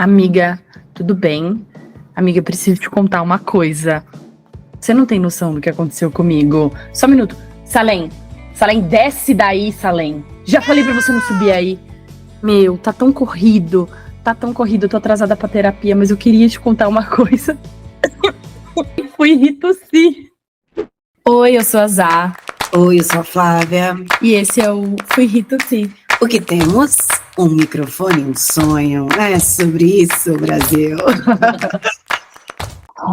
Amiga, tudo bem? Amiga, preciso te contar uma coisa. Você não tem noção do que aconteceu comigo. Só um minuto. Salem, desce daí, Salem. Já falei pra você não subir aí. Meu, tá tão corrido. Eu tô atrasada pra terapia, mas eu queria te contar uma coisa. Fui rir tossir. Oi, eu sou a Zá. Oi, eu sou a Flávia. E esse é o Fui rir tossir. O que temos? Um microfone, um sonho. É sobre isso, Brasil.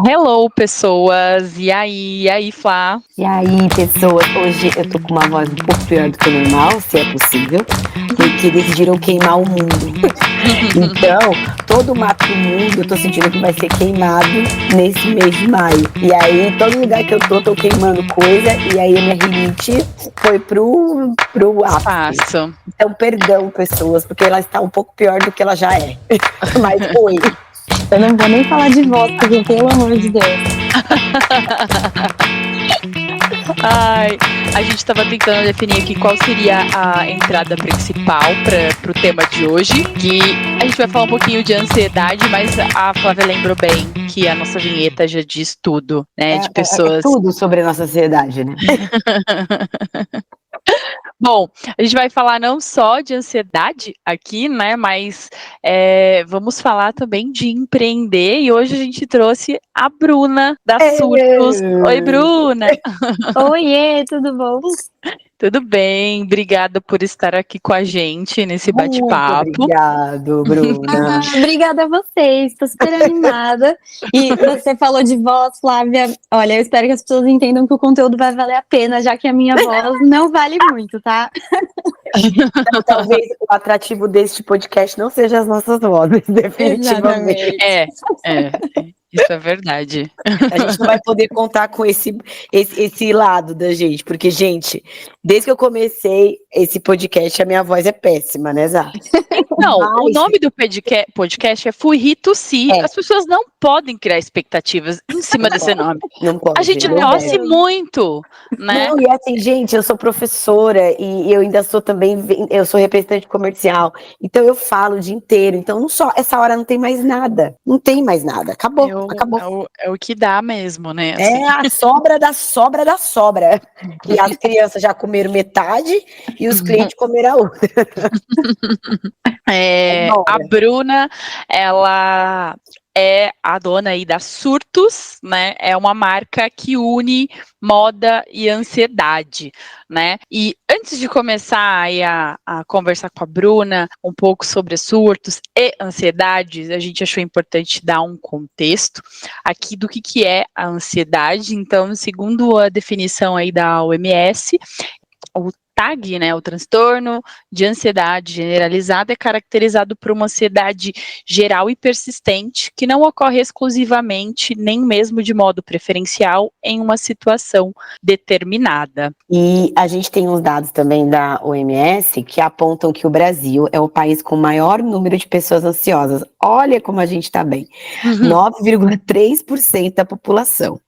Hello, pessoas! E aí, Flá? E aí, pessoas, hoje eu tô com uma voz um pouco pior do que o normal, se é possível, porque decidiram queimar o mundo. Então, todo o mato do mundo eu tô sentindo que vai ser queimado nesse mês de maio. E aí, todo lugar que eu tô queimando coisa, e aí a minha rinite foi pro ápice. Faço. Então, perdão, pessoas, porque ela está um pouco pior do que ela já é. Mas foi. Eu não vou nem falar de voz, porque pelo amor de Deus. Ai, a gente estava tentando definir aqui qual seria a entrada principal para o tema de hoje, que a gente vai falar um pouquinho de ansiedade, mas a Flávia lembrou bem que a nossa vinheta já diz tudo, né, de pessoas... É tudo sobre a nossa ansiedade, né? Bom, a gente vai falar não só de ansiedade aqui, né, mas vamos falar também de empreender, e hoje a gente trouxe a Bruna da Surtos. Oi, Bruna! Oiê, tudo bom? Tudo bem, obrigada por estar aqui com a gente nesse bate-papo. Obrigado, Bruna. Obrigada a vocês, tô super animada. E você falou de voz, Flávia. Olha, eu espero que as pessoas entendam que o conteúdo vai valer a pena, já que a minha voz não vale muito, tá? Então, talvez o atrativo deste podcast não seja as nossas vozes, definitivamente. Isso é verdade. A gente não vai poder contar com esse lado da gente, porque, gente, desde que eu comecei esse podcast, a minha voz é péssima, né, Zá? Não, o nome do podcast é Fui rir tossir. As pessoas não podem criar expectativas em cima desse nome. Não pode. A gente tosse muito, né? Não, e assim, gente, eu sou professora e eu ainda sou também, eu sou representante comercial, então eu falo o dia inteiro, então não só, essa hora não tem mais nada, acabou. É o que dá mesmo, né? Assim. É a sobra da sobra da sobra. E as crianças já comeram metade e os clientes comeram a outra. A Bruna, ela é a dona aí da Surtos, né? É uma marca que une moda e ansiedade, né? E antes de começar aí a conversar com a Bruna um pouco sobre surtos e ansiedades, a gente achou importante dar um contexto aqui do que é a ansiedade. Então, segundo a definição aí da OMS, o TAG, né, o transtorno de ansiedade generalizada, é caracterizado por uma ansiedade geral e persistente que não ocorre exclusivamente, nem mesmo de modo preferencial, em uma situação determinada. E a gente tem uns dados também da OMS que apontam que o Brasil é o país com o maior número de pessoas ansiosas. Olha como a gente está bem. 9,3% da população.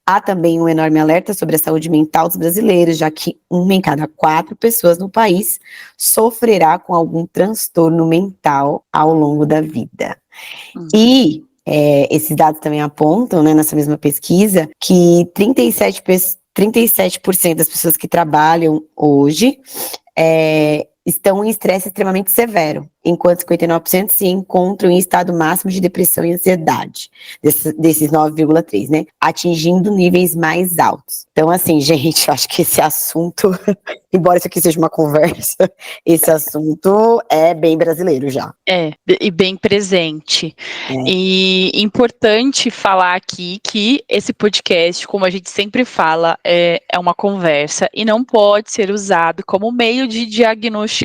Há também um enorme alerta sobre a saúde mental dos brasileiros, já que 1 em cada 4 pessoas no país sofrerá com algum transtorno mental ao longo da vida. E esses dados também apontam, né, nessa mesma pesquisa, que 37% das pessoas que trabalham hoje estão em estresse extremamente severo, enquanto 59% se encontram em estado máximo de depressão e ansiedade, desses 9,3%, né, atingindo níveis mais altos. Então, assim, gente, eu acho que esse assunto, embora isso aqui seja uma conversa, esse assunto é bem brasileiro já. E bem presente. E importante falar aqui que esse podcast, como a gente sempre fala, é uma conversa e não pode ser usado como meio de diagnosticar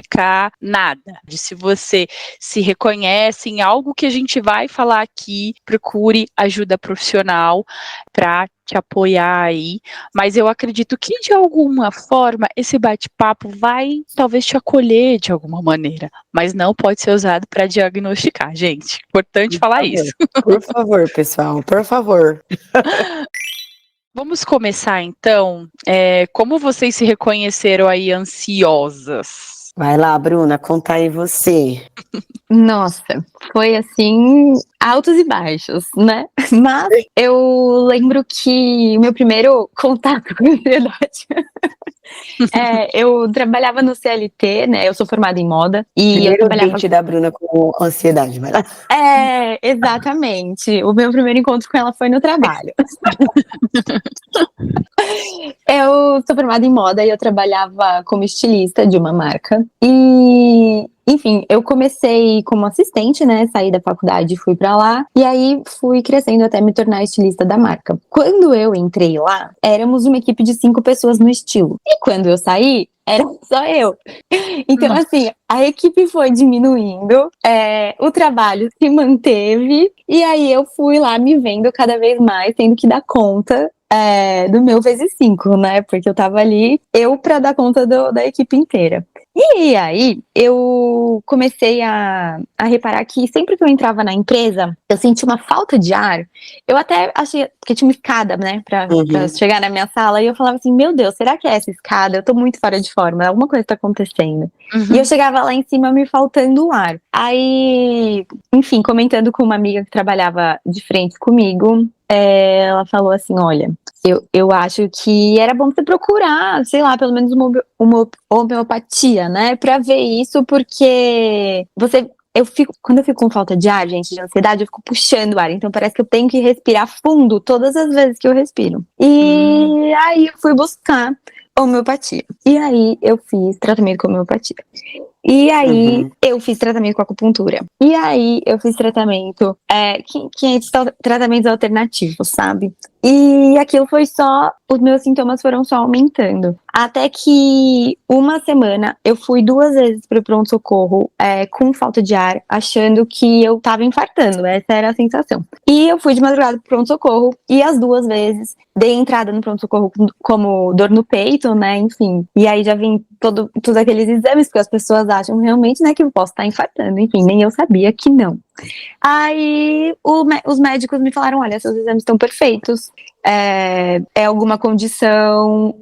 nada. Se você se reconhece em algo que a gente vai falar aqui, procure ajuda profissional para te apoiar aí, mas eu acredito que de alguma forma esse bate-papo vai talvez te acolher de alguma maneira, mas não pode ser usado para diagnosticar, gente. Importante falar isso. Por favor, pessoal, por favor. Vamos começar então. Como vocês se reconheceram aí ansiosas? Vai lá, Bruna, conta aí você. Nossa, foi assim, altos e baixos, né? Mas eu lembro que o meu primeiro contato com a ansiedade. Eu trabalhava no CLT, né? Eu sou formada em moda. E eu Primeiro trabalhava. date da Bruna com ansiedade, vai lá. Exatamente. O meu primeiro encontro com ela foi no trabalho. Eu sou formada em moda e eu trabalhava como estilista de uma marca. E, enfim, eu comecei como assistente, né? Saí da faculdade e fui pra lá. E aí fui crescendo até me tornar estilista da marca. Quando eu entrei lá, éramos uma equipe de 5 pessoas no estilo. E quando eu saí, era só eu. Então, Nossa. assim, a equipe foi diminuindo, o trabalho se manteve, e aí eu fui lá me vendo cada vez mais, tendo que dar conta do meu vezes 5, né? Porque eu tava ali, eu pra dar conta da equipe inteira. E aí, eu comecei a reparar que sempre que eu entrava na empresa, eu sentia uma falta de ar. Eu até achei, porque tinha uma escada, né, pra chegar na minha sala, e eu falava assim, meu Deus, será que é essa escada? Eu tô muito fora de forma, alguma coisa tá acontecendo. E eu chegava lá em cima me faltando ar. Aí, enfim, comentando com uma amiga que trabalhava de frente comigo, ela falou assim, olha, eu acho que era bom você procurar, sei lá, pelo menos uma homeopatia, né? Pra ver isso, porque quando eu fico com falta de ar, gente, de ansiedade, eu fico puxando o ar. Então parece que eu tenho que respirar fundo todas as vezes que eu respiro. E aí eu fui buscar homeopatia. E aí eu fiz tratamento com homeopatia. E aí eu fiz tratamento com acupuntura. E aí eu fiz tratamento, tratamentos alternativos, sabe? E aquilo foi só, os meus sintomas foram só aumentando. Até que uma semana eu fui 2 vezes pro pronto-socorro com falta de ar, achando que eu tava infartando, essa era a sensação. E eu fui de madrugada pro pronto-socorro e as 2 vezes dei entrada no pronto-socorro como dor no peito, né, enfim. E aí já vim todos aqueles exames, porque as pessoas acham realmente, né, que eu posso estar infartando, enfim, nem eu sabia que não. Aí os médicos me falaram, olha, seus exames estão perfeitos, é alguma condição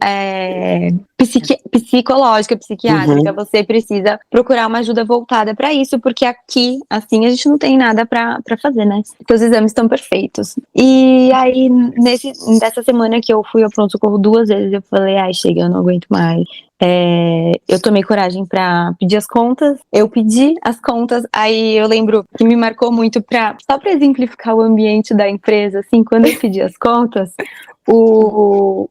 psicológica, psiquiátrica, você precisa procurar uma ajuda voltada para isso, porque aqui, assim, a gente não tem nada para fazer, né? Seus exames estão perfeitos. E aí, nessa semana que eu fui ao pronto-socorro 2 vezes, eu falei, ai, chega, eu não aguento mais. Eu tomei coragem pra pedir as contas, eu pedi as contas, aí eu lembro que me marcou muito só pra exemplificar o ambiente da empresa, assim, quando eu pedi as contas, o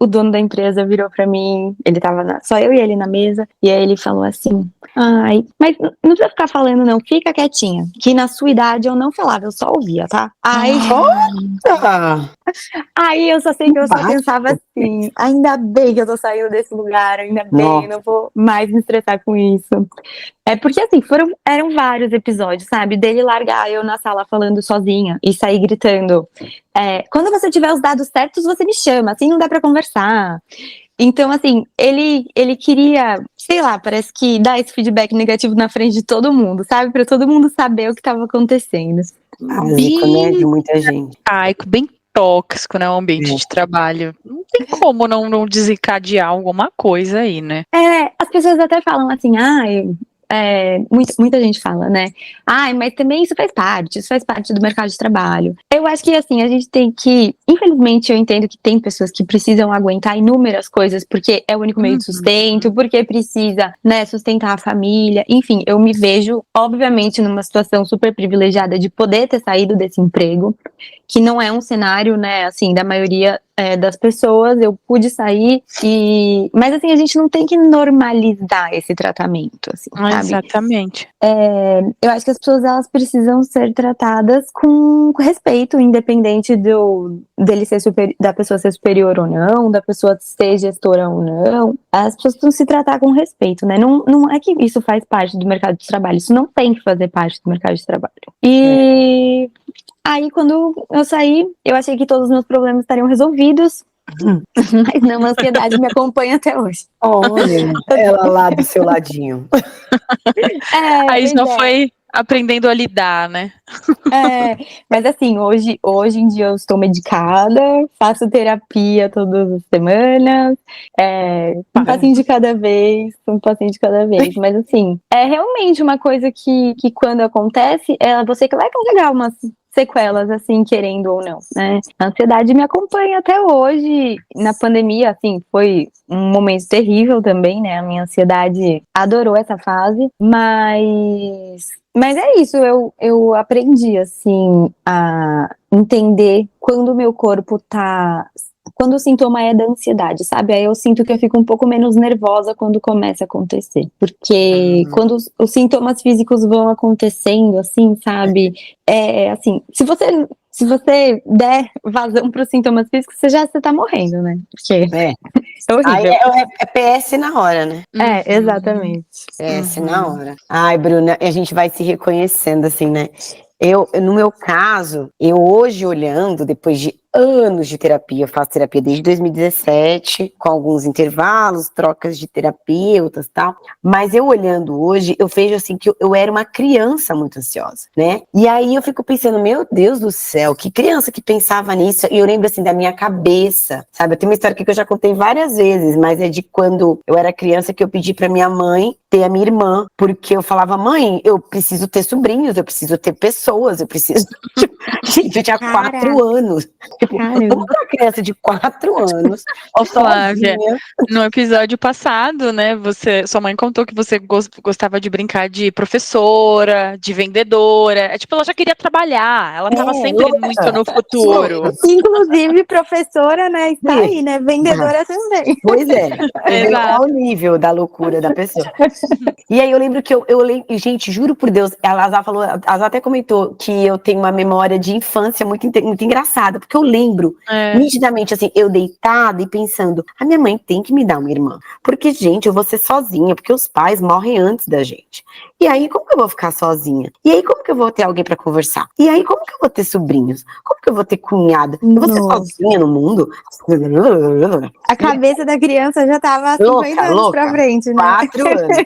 dono da empresa virou pra mim, ele tava só eu e ele na mesa, e aí ele falou assim, ai, mas não precisa ficar falando não, fica quietinha, que na sua idade eu não falava, eu só ouvia, tá? Aí eu só sei que eu só pensava assim, ainda bem que eu tô saindo desse lugar, ainda bem, eu não vou mais me estressar com isso. Porque assim, eram vários episódios, sabe? Dele largar eu na sala falando sozinha e sair gritando. Quando você tiver os dados certos, você me chama, assim não dá pra conversar. Então, assim, ele queria, sei lá, parece que dar esse feedback negativo na frente de todo mundo, sabe? Pra todo mundo saber o que tava acontecendo. Básico, né? De muita gente. Bem tóxico, né? O ambiente de trabalho. Não tem como não desencadear alguma coisa aí, né? As pessoas até falam assim, muita gente fala, né? Mas também isso faz parte do mercado de trabalho. Eu acho que, assim, a gente tem que, infelizmente, eu entendo que tem pessoas que precisam aguentar inúmeras coisas, porque é o único meio de sustento, porque precisa, né, sustentar a família, enfim, eu me vejo, obviamente, numa situação super privilegiada de poder ter saído desse emprego, que não é um cenário, né, assim, da maioria das pessoas, eu pude sair, mas assim, a gente não tem que normalizar esse tratamento, assim, sabe? Exatamente. Eu acho que as pessoas, elas precisam ser tratadas com respeito, independente da pessoa ser superior ou não, da pessoa ser gestora ou não, as pessoas precisam se tratar com respeito, né? Não é que isso faz parte do mercado de trabalho, isso não tem que fazer parte do mercado de trabalho. E aí, quando eu saí, eu achei que todos os meus problemas estariam resolvidos, Mas não, a ansiedade me acompanha até hoje. Olha, ela lá do seu ladinho. Aí Pois já é. foi aprendendo a lidar, né? Mas assim, hoje em dia eu estou medicada, faço terapia todas as semanas, um passinho de cada vez, um passinho de cada vez. Mas assim, é realmente uma coisa que quando acontece, é você que vai carregar umas sequelas, assim, querendo ou não, né? A ansiedade me acompanha até hoje. Na pandemia, assim, foi um momento terrível também, né? A minha ansiedade adorou essa fase, mas é isso, eu aprendi, assim, a entender quando o meu corpo tá. Quando o sintoma é da ansiedade, sabe? Aí eu sinto que eu fico um pouco menos nervosa quando começa a acontecer. Porque quando os sintomas físicos vão acontecendo, assim, sabe? Assim, se você der vazão para os sintomas físicos, você tá morrendo, né? Porque É. é Aí horrível. é PS na hora, né? Exatamente. PS na hora. Ai, Bruna, a gente vai se reconhecendo, assim, né? No meu caso, eu hoje olhando, depois de anos de terapia, eu faço terapia desde 2017, com alguns intervalos, trocas de terapeutas e tal, mas eu olhando hoje, eu vejo assim que eu era uma criança muito ansiosa, né? E aí eu fico pensando, meu Deus do céu, que criança que pensava nisso? E eu lembro assim da minha cabeça, sabe? Eu tenho uma história aqui que eu já contei várias vezes, mas é de quando eu era criança que eu pedi pra minha mãe ter a minha irmã, porque eu falava, mãe, eu preciso ter sobrinhos, eu preciso ter pessoas, eu preciso... Gente, eu tinha 4 anos. Tipo, Caramba. uma criança de 4 anos, Ô, Flávia, sozinha. no episódio passado, né, sua mãe contou que você gostava de brincar de professora, de vendedora. É tipo, ela já queria trabalhar, ela tava sempre louca. muito no futuro. Inclusive, professora, né? Está aí, né? Vendedora também. Pois é, Exato. olha o nível da loucura da pessoa. E aí eu lembro que eu lembro, gente, juro por Deus, a Azar até comentou que eu tenho uma memória de infância muito engraçada, porque eu lembro nitidamente, assim, eu deitada e pensando, a minha mãe tem que me dar uma irmã, porque, gente, eu vou ser sozinha, porque os pais morrem antes da gente. E aí, como que eu vou ficar sozinha? E aí, como que eu vou ter alguém pra conversar? E aí, como que eu vou ter sobrinhos? Como que eu vou ter cunhada? Eu vou ser Nossa. sozinha no mundo? A cabeça da criança já tava 50 anos pra frente, né? 4 anos.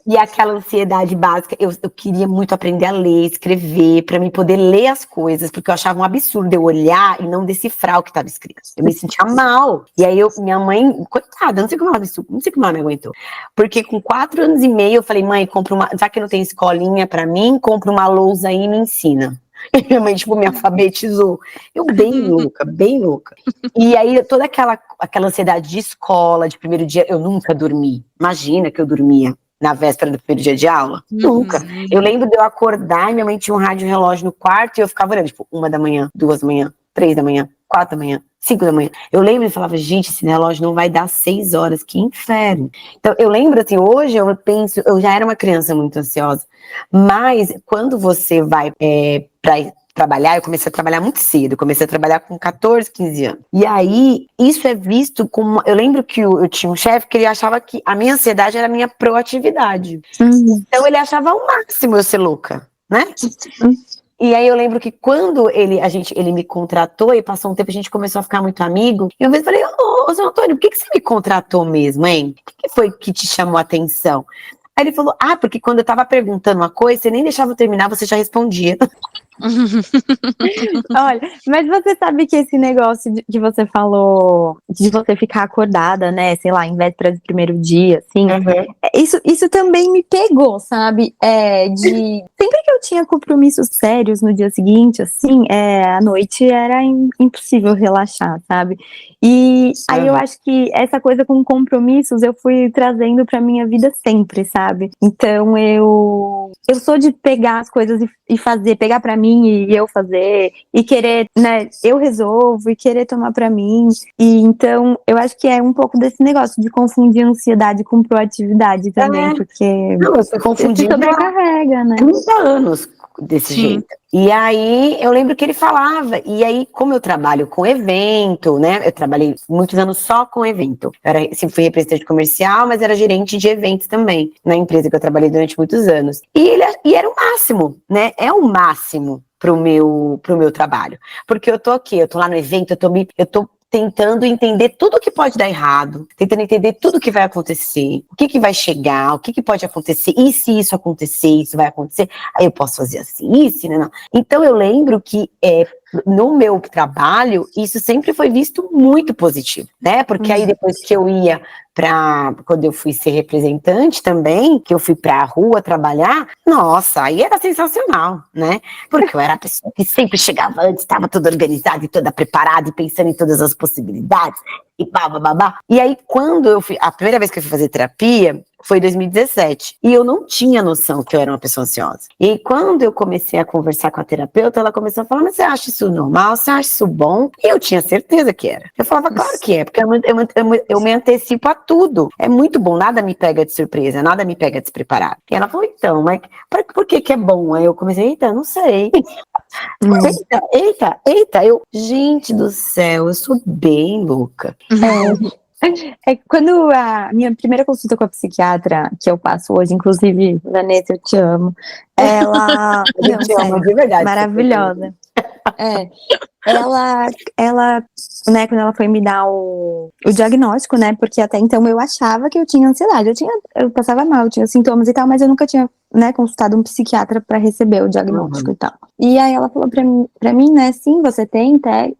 E aquela ansiedade básica, eu queria muito aprender a ler, escrever, pra mim poder ler as coisas, porque eu achava um absurdo eu olhar e não decifrar o que estava escrito. Eu me sentia mal. E aí minha mãe, coitada, não sei como ela me aguentou. Porque com 4 anos e meio eu falei, mãe, compra já que não tem escolinha pra mim, compra uma lousa aí e me ensina. E minha mãe, tipo, me alfabetizou. Eu bem louca, bem louca. E aí, toda aquela ansiedade de escola, de primeiro dia, eu nunca dormi. Imagina que eu dormia na véspera do primeiro dia de aula. Nunca. Eu lembro de eu acordar e minha mãe tinha um rádio relógio no quarto e eu ficava olhando, tipo, 1 da manhã, 2 da manhã, 3 da manhã, 4 da manhã, 5 da manhã. Eu lembro e falava, gente, esse relógio não vai dar 6 horas, que inferno. Então, eu lembro assim, hoje eu penso, eu já era uma criança muito ansiosa, mas quando você vai pra trabalhar, eu comecei a trabalhar muito cedo, comecei a trabalhar com 14, 15 anos. E aí, isso é visto como... Eu lembro que eu tinha um chefe que ele achava que a minha ansiedade era a minha proatividade. Então, ele achava o máximo eu ser louca, né? E aí eu lembro que quando ele me contratou e passou um tempo, a gente começou a ficar muito amigo. E uma vez eu falei, ô, seu Antônio, por que você me contratou mesmo, hein? O que foi que te chamou a atenção? Aí ele falou, porque quando eu tava perguntando uma coisa, você nem deixava eu terminar, você já respondia. Olha, mas você sabe que esse negócio que você falou, de você ficar acordada, né, sei lá, em véspera do primeiro dia, assim, isso também me pegou, sabe? Sempre que eu tinha compromissos sérios no dia seguinte, assim, à noite era impossível relaxar, sabe? E aí eu acho que essa coisa com compromissos eu fui trazendo pra minha vida sempre, sabe? Então eu sou de pegar as coisas e fazer, pegar pra mim e eu fazer, e querer, né, eu resolvo, e querer tomar pra mim. E então eu acho que é um pouco desse negócio de confundir ansiedade com proatividade também, porque Não, eu fui confundindo se sobrecarrega, né? 30 anos desse jeito. E aí, eu lembro que ele falava, e aí, como eu trabalho com evento, né, eu trabalhei muitos anos só com evento. Sempre fui representante comercial, mas era gerente de eventos também, na empresa que eu trabalhei durante muitos anos. E era o máximo, né, é o máximo pro meu trabalho. Porque eu tô aqui, eu tô lá no evento, eu tô tentando entender tudo o que pode dar errado, tentando entender tudo o que vai acontecer, o que vai chegar, o que pode acontecer, e se isso acontecer, isso vai acontecer, aí eu posso fazer assim, isso, né? Não. Então eu lembro que no meu trabalho, isso sempre foi visto muito positivo, né? Porque aí depois que eu ia quando eu fui ser representante também, que eu fui pra rua trabalhar, nossa, aí era sensacional, né? Porque eu era a pessoa que sempre chegava antes, estava toda organizada e toda preparada e pensando em todas as possibilidades e babá. E aí quando a primeira vez que eu fui fazer terapia, foi em 2017. E eu não tinha noção que eu era uma pessoa ansiosa. E aí, quando eu comecei a conversar com a terapeuta, ela começou a falar, mas você acha isso normal? Você acha isso bom? E eu tinha certeza que era. Eu falava, claro que é, porque eu me antecipo a tudo. É muito bom, nada me pega de surpresa, nada me pega despreparado. E ela falou, então, mas por que é bom? Aí eu comecei, eita, não sei. Eita, gente do céu, eu sou bem louca. Quando a minha primeira consulta com a psiquiatra, que eu passo hoje, inclusive, Vanessa, eu te amo, ela... Eu te amo, de verdade. Maravilhosa. Ela, né, quando ela foi me dar o diagnóstico, né, porque até então eu achava que eu tinha ansiedade, eu passava mal, eu tinha sintomas e tal, mas eu nunca tinha, né, consultado um psiquiatra pra receber o diagnóstico e tal. E aí ela falou pra mim, né, sim, você tem TAG,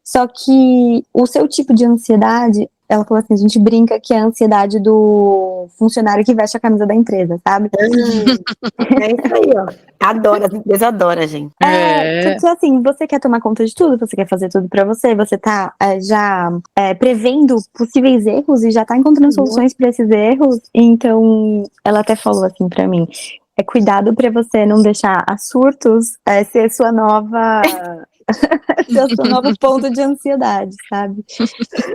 só que o seu tipo de ansiedade, ela falou assim, a gente brinca que é a ansiedade do funcionário que veste a camisa da empresa, sabe? É isso aí, ó. Adora, as empresas adoram, gente. Porque assim, você quer tomar conta de tudo, você quer fazer tudo pra você tá já prevendo possíveis erros e já tá encontrando soluções pra esses erros. Então, ela até falou assim pra mim, cuidado pra você não deixar a surtos ser sua nova... seu novo ponto de ansiedade, sabe?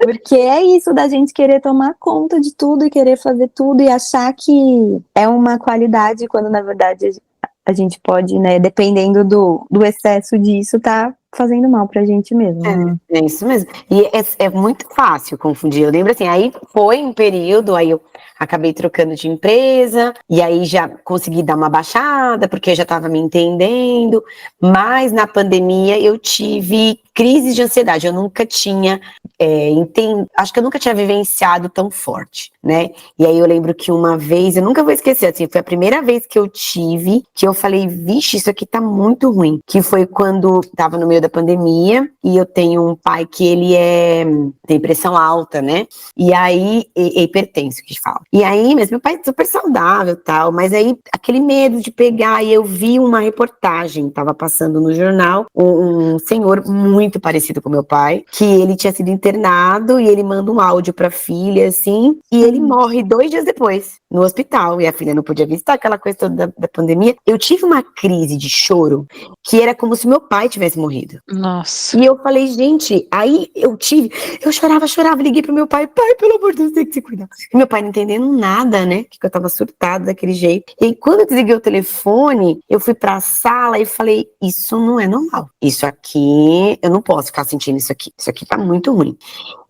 Porque é isso da gente querer tomar conta de tudo e querer fazer tudo e achar que é uma qualidade, quando na verdade a gente pode, né, dependendo do excesso disso, tá fazendo mal pra gente mesmo. É isso mesmo. E é muito fácil confundir. Eu lembro assim, aí foi um período, aí eu acabei trocando de empresa, e aí já consegui dar uma baixada, porque eu já estava me entendendo, mas na pandemia eu tive crises de ansiedade, eu nunca tinha, acho que eu nunca tinha vivenciado tão forte, né? E aí eu lembro que uma vez, eu nunca vou esquecer, assim, foi a primeira vez que eu tive, que eu falei, vixe, isso aqui tá muito ruim, que foi quando tava no meio da pandemia, e eu tenho um pai que ele tem pressão alta, né? E aí, hipertenso que fala. E aí, mas meu pai é super saudável e tal, mas aí aquele medo de pegar, e eu vi uma reportagem, tava passando no jornal, um senhor muito parecido com meu pai, que ele tinha sido internado e ele manda um áudio pra filha, assim, e ele morre 2 dias depois, no hospital, e a filha não podia visitar, aquela coisa toda da pandemia. Eu tive uma crise de choro, que era como se meu pai tivesse morrido. Nossa. E eu falei, gente, aí eu chorava, liguei pro meu pai, pelo amor de Deus, tem que se cuidar. E meu pai não entendendo nada, né, que eu tava surtada daquele jeito. E aí, quando eu desliguei o telefone, eu fui pra sala e falei, isso não é normal. Isso aqui, eu não posso ficar sentindo isso aqui tá muito ruim.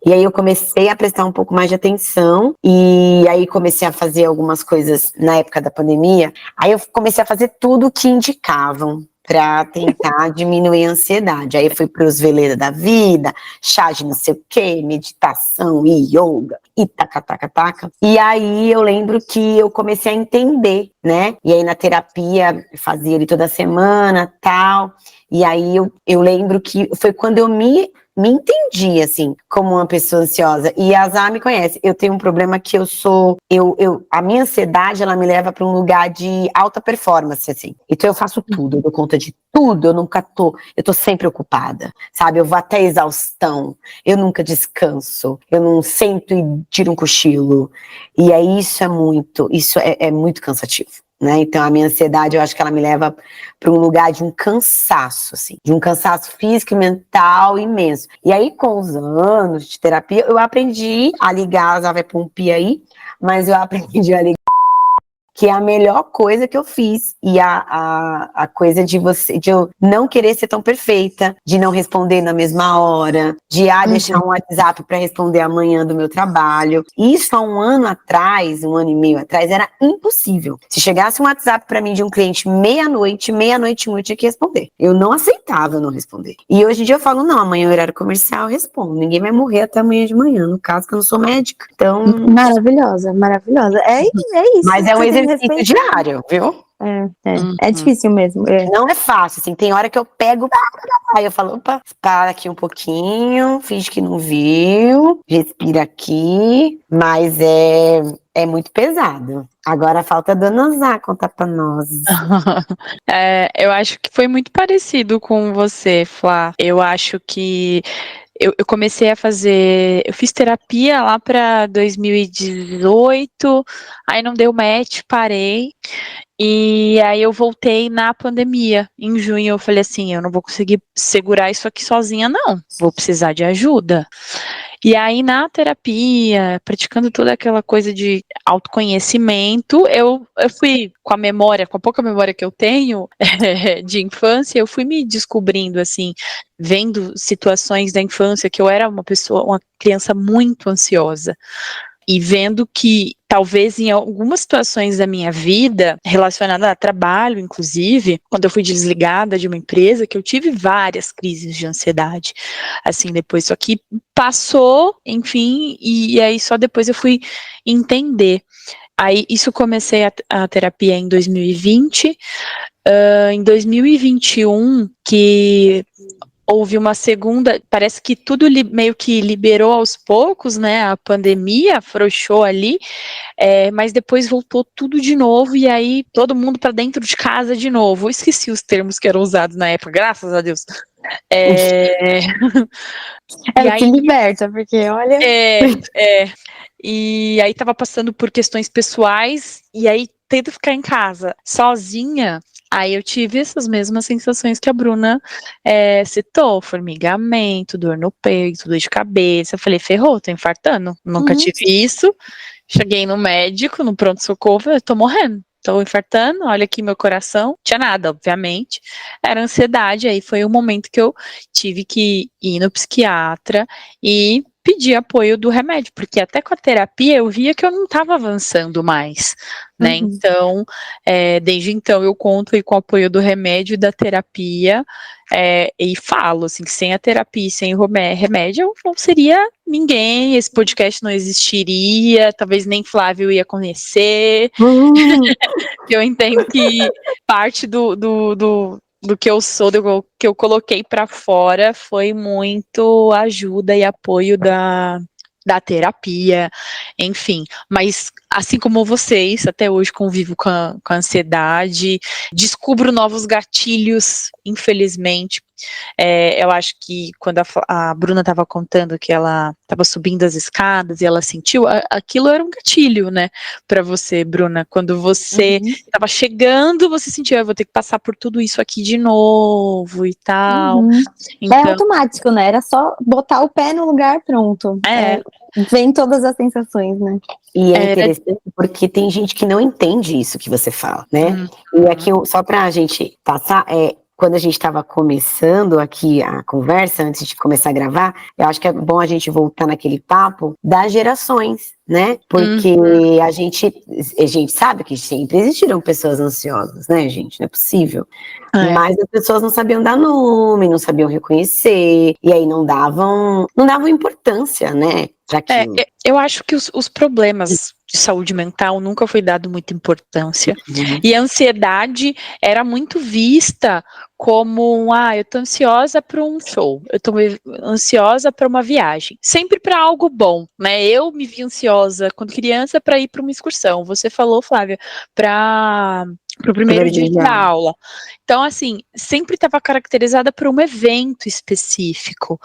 E aí eu comecei a prestar um pouco mais de atenção, e aí comecei a fazer algumas coisas na época da pandemia, aí eu comecei a fazer tudo que indicavam para tentar diminuir a ansiedade. Aí eu fui para os veleiros da vida, chá de não sei o que, meditação, yoga, e taca. E aí eu lembro que eu comecei a entender, né? E aí na terapia, fazia ele toda semana, tal, e aí eu lembro que foi quando eu me entendi, assim, como uma pessoa ansiosa. E a Zá me conhece. Eu tenho um problema que a minha ansiedade, ela me leva para um lugar de alta performance, assim. Então eu faço tudo, eu dou conta de tudo, eu tô sempre ocupada, sabe? Eu vou até exaustão, eu nunca descanso, eu não sento e tiro um cochilo. E aí isso é muito cansativo. Né? Então a minha ansiedade, eu acho que ela me leva para um lugar de um cansaço, assim, de um cansaço físico e mental imenso. E aí, com os anos de terapia, eu aprendi a ligar, a vai pôr um pi aí, mas eu aprendi a ligar que é a melhor coisa que eu fiz. E a coisa de eu não querer ser tão perfeita, de não responder na mesma hora, de deixar um WhatsApp para responder amanhã do meu trabalho. Isso há um ano atrás, 1 ano e meio atrás, era impossível. Se chegasse um WhatsApp para mim de um cliente meia-noite eu tinha que responder. Eu não aceitava não responder. E hoje em dia eu falo, não, amanhã é horário comercial, eu respondo. Ninguém vai morrer até amanhã de manhã, no caso que eu não sou médica. Então... Maravilhosa, maravilhosa. É isso. Mas é um você tem que exercício respeitar. diário, viu? É difícil mesmo. Não é fácil, assim, tem hora que eu pego, aí eu falo, opa, para aqui um pouquinho, finge que não viu, respira aqui, mas é muito pesado. Agora falta a Dona Zá contar pra nós. Eu acho que foi muito parecido com você, Flá. Eu acho que eu comecei a fazer, eu fiz terapia lá para 2018, aí não deu match, parei. E aí eu voltei na pandemia, em junho. Eu falei assim, eu não vou conseguir segurar isso aqui sozinha, não. Vou precisar de ajuda. E aí na terapia, praticando toda aquela coisa de autoconhecimento, eu fui com a pouca memória que eu tenho de infância, eu fui me descobrindo assim, vendo situações da infância que eu era uma criança muito ansiosa. E vendo que talvez em algumas situações da minha vida, relacionada a trabalho, inclusive, quando eu fui desligada de uma empresa, que eu tive várias crises de ansiedade, assim, depois, só que passou, enfim, e aí só depois eu fui entender. Aí, isso comecei a terapia em 2020, em 2021, que houve uma segunda, parece que tudo meio que liberou aos poucos, né, a pandemia afrouxou ali, mas depois voltou tudo de novo, e aí todo mundo para dentro de casa de novo. Eu esqueci os termos que eram usados na época, graças a Deus. E aí, que liberta, porque olha... E aí tava passando por questões pessoais, e aí tento ficar em casa sozinha. Aí eu tive essas mesmas sensações que a Bruna citou, formigamento, dor no peito, dor de cabeça. Eu falei, ferrou, tô infartando, nunca tive isso. Cheguei no médico, no pronto-socorro, eu tô morrendo, tô infartando, olha aqui meu coração. Tinha nada, obviamente, era ansiedade. Aí foi o momento que eu tive que ir no psiquiatra e pedir apoio do remédio, porque até com a terapia eu via que eu não estava avançando mais, né? Então, desde então eu conto com o apoio do remédio e da terapia, e falo assim, que sem a terapia e sem o remédio eu não seria ninguém, esse podcast não existiria, talvez nem Flávio ia conhecer. Eu entendo que parte do que eu sou, do que eu coloquei para fora, foi muito ajuda e apoio da terapia, enfim. Mas, assim como vocês, até hoje convivo com a ansiedade, descubro novos gatilhos, infelizmente. Eu acho que quando a Bruna estava contando que ela estava subindo as escadas e ela sentiu, aquilo era um gatilho, né, para você, Bruna, quando você estava chegando, você sentiu, eu vou ter que passar por tudo isso aqui de novo e tal. Então, é automático, né, era só botar o pé no lugar, pronto. Vem todas as sensações, né. E é interessante porque tem gente que não entende isso que você fala, né? E aqui, só pra gente passar, quando a gente estava começando aqui a conversa, antes de começar a gravar, eu acho que é bom a gente voltar naquele papo das gerações, né? Porque a gente sabe que sempre existiram pessoas ansiosas, né, gente? Não é possível. Mas as pessoas não sabiam dar nome, não sabiam reconhecer, e aí não davam importância, né? Eu acho que os problemas de saúde mental nunca foi dado muita importância. E a ansiedade era muito vista como, eu tô ansiosa para um show, eu tô ansiosa para uma viagem, sempre para algo bom, né? Eu me vi ansiosa quando criança para ir para uma excursão. Você falou, Flávia, para o primeiro dia de aula. Então, assim, sempre estava caracterizada por um evento específico.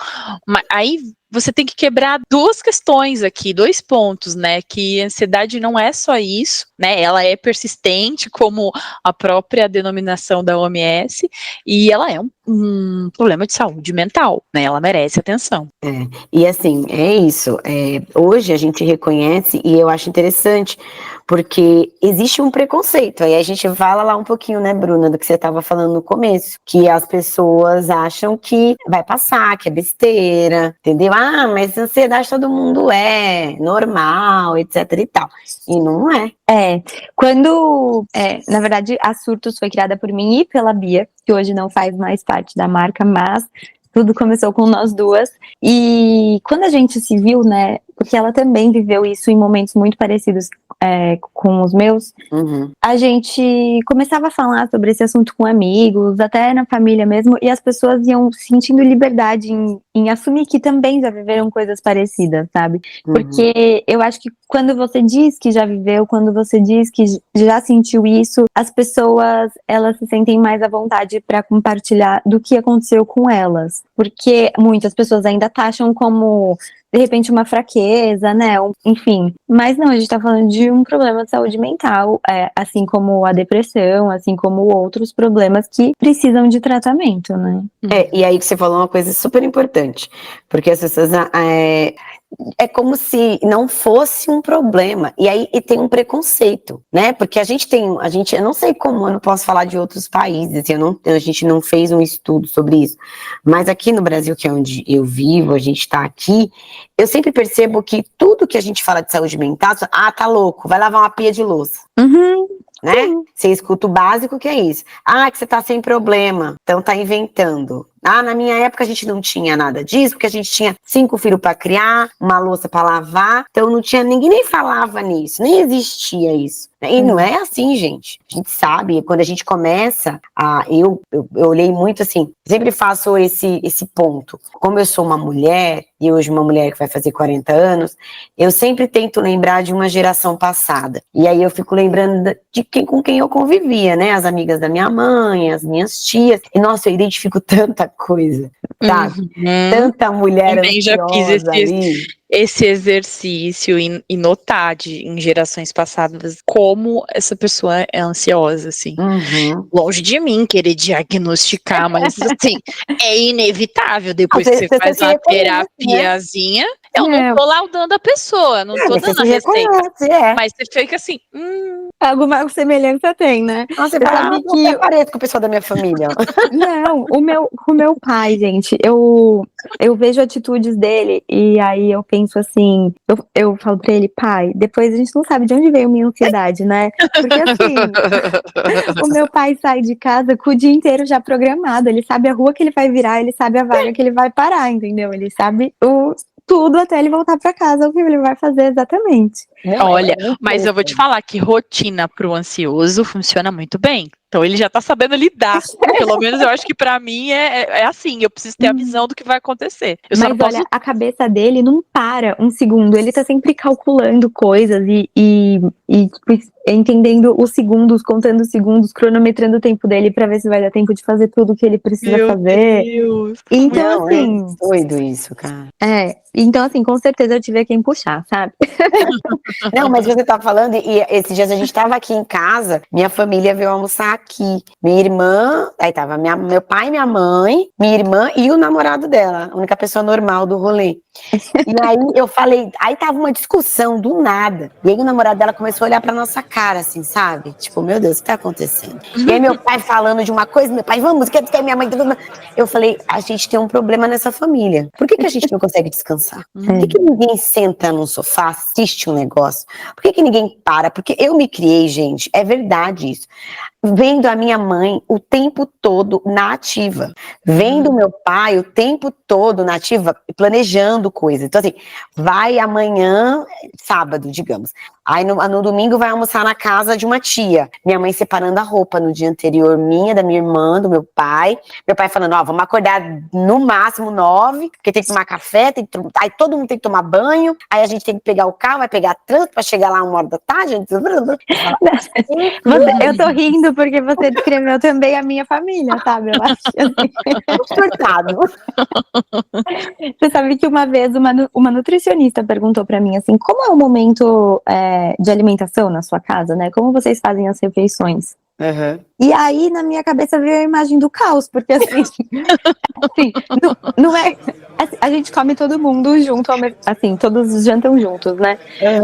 Mas aí você tem que quebrar duas questões aqui, 2 pontos, né? Que a ansiedade não é só isso, né? Ela é persistente, como a própria denominação da OMS, e ela é um problema de saúde mental, né? Ela merece atenção. E assim, é isso. Hoje a gente reconhece, e eu acho interessante, porque existe um preconceito. Aí a gente fala lá um pouquinho, né, Bruna, do que você estava falando no começo, que as pessoas acham que vai passar, que é besteira, entendeu? Ah, mas ansiedade todo mundo normal, etc e tal. E não é. Na verdade, a Surtos foi criada por mim e pela Bia, que hoje não faz mais parte da marca, mas tudo começou com nós duas. E quando a gente se viu, né, porque ela também viveu isso em momentos muito parecidos com os meus, a gente começava a falar sobre esse assunto com amigos, até na família mesmo, e as pessoas iam sentindo liberdade em assumir que também já viveram coisas parecidas, sabe? Porque eu acho que quando você diz que já viveu, quando você diz que já sentiu isso, as pessoas, elas se sentem mais à vontade para compartilhar do que aconteceu com elas. Porque muitas pessoas ainda taxam como, de repente, uma fraqueza, né? Enfim. Mas não, a gente tá falando de um problema de saúde mental, assim como a depressão, assim como outros problemas que precisam de tratamento, né? E aí que você falou uma coisa super importante, porque as pessoas é como se não fosse um problema, e aí tem um preconceito, né, porque a gente, eu não sei como, eu não posso falar de outros países, a gente não fez um estudo sobre isso, mas aqui no Brasil, que é onde eu vivo, a gente tá aqui, eu sempre percebo que tudo que a gente fala de saúde mental, tá louco, vai lavar uma pia de louça. Né? Você escuta o básico, que é isso. Que você tá sem problema, então tá inventando. Na minha época a gente não tinha nada disso, porque a gente tinha 5 filhos para criar, uma louça para lavar, então não tinha, ninguém nem falava nisso, nem existia isso. E não é assim, gente. A gente sabe, quando a gente começa eu olhei muito assim, sempre faço esse ponto. Como eu sou uma mulher, e hoje uma mulher que vai fazer 40 anos, eu sempre tento lembrar de uma geração passada. E aí eu fico lembrando com quem eu convivia, né? As amigas da minha mãe, as minhas tias. E, nossa, eu identifico tanta coisa, sabe? Tanta mulher também já fiz ali. esse exercício e notar em gerações passadas como essa pessoa é ansiosa, assim. Longe de mim querer diagnosticar, mas assim, é inevitável depois que você faz uma terapiazinha, eu não tô laudando a pessoa, não tô dando a receita. Mas você fica assim, Alguma semelhança tem, né? Nossa, eu pareço com o pessoal da minha família. Não, o meu pai, gente, eu vejo atitudes dele e aí eu penso assim, eu falo pra ele, pai, depois a gente não sabe de onde veio minha ansiedade, né? Porque assim, o meu pai sai de casa com o dia inteiro já programado, ele sabe a rua que ele vai virar, ele sabe a vaga que ele vai parar, entendeu? Ele sabe tudo até ele voltar pra casa, o que ele vai fazer exatamente. Olha, mas eu vou te falar que rotina pro ansioso funciona muito bem. Então ele já tá sabendo lidar. Pelo menos eu acho que pra mim é assim, eu preciso ter a visão do que vai acontecer. Mas olha, a cabeça dele não para um segundo, ele tá sempre calculando coisas e tipo, entendendo os segundos, contando os segundos, cronometrando o tempo dele pra ver se vai dar tempo de fazer tudo o que ele precisa fazer. Deus. Então, assim. É doido isso, cara. Então, assim, com certeza eu tive quem puxar, sabe? Não, mas você tá falando, e esses dias a gente tava aqui em casa, minha família veio almoçar aqui. Minha irmã, aí tava meu pai, minha mãe, minha irmã e o namorado dela, a única pessoa normal do rolê. E aí eu falei, aí tava uma discussão do nada. E aí o namorado dela começou a olhar pra nossa cara, assim, sabe? Tipo, meu Deus, o que tá acontecendo? E aí meu pai falando de uma coisa, meu pai, vamos, quer minha mãe... Eu falei, a gente tem um problema nessa família. Por que a gente não consegue descansar? Por que ninguém senta num sofá, assiste um negócio? Por que ninguém para? Porque eu me criei, gente, é verdade isso. Vendo a minha mãe o tempo todo na ativa. Vendo meu pai o tempo todo na ativa, planejando coisas. Então, assim, vai amanhã, sábado, digamos. Aí no domingo vai almoçar na casa de uma tia. Minha mãe separando a roupa no dia anterior, da minha irmã, do meu pai. Meu pai falando, vamos acordar no máximo 9, porque tem que tomar café, aí todo mundo tem que tomar banho, aí a gente tem que pegar o carro, vai pegar trânsito pra chegar lá 1h da tarde. Eu tô rindo porque você descreveu também a minha família, sabe? Eu acho assim. Surtado. Você sabe que uma vez vez uma nutricionista perguntou pra mim assim, como é o momento de alimentação na sua casa, né? Como vocês fazem as refeições? Uhum. E aí, na minha cabeça, veio a imagem do caos, porque assim, não é. Assim, a gente come todo mundo junto, assim, todos jantam juntos, né?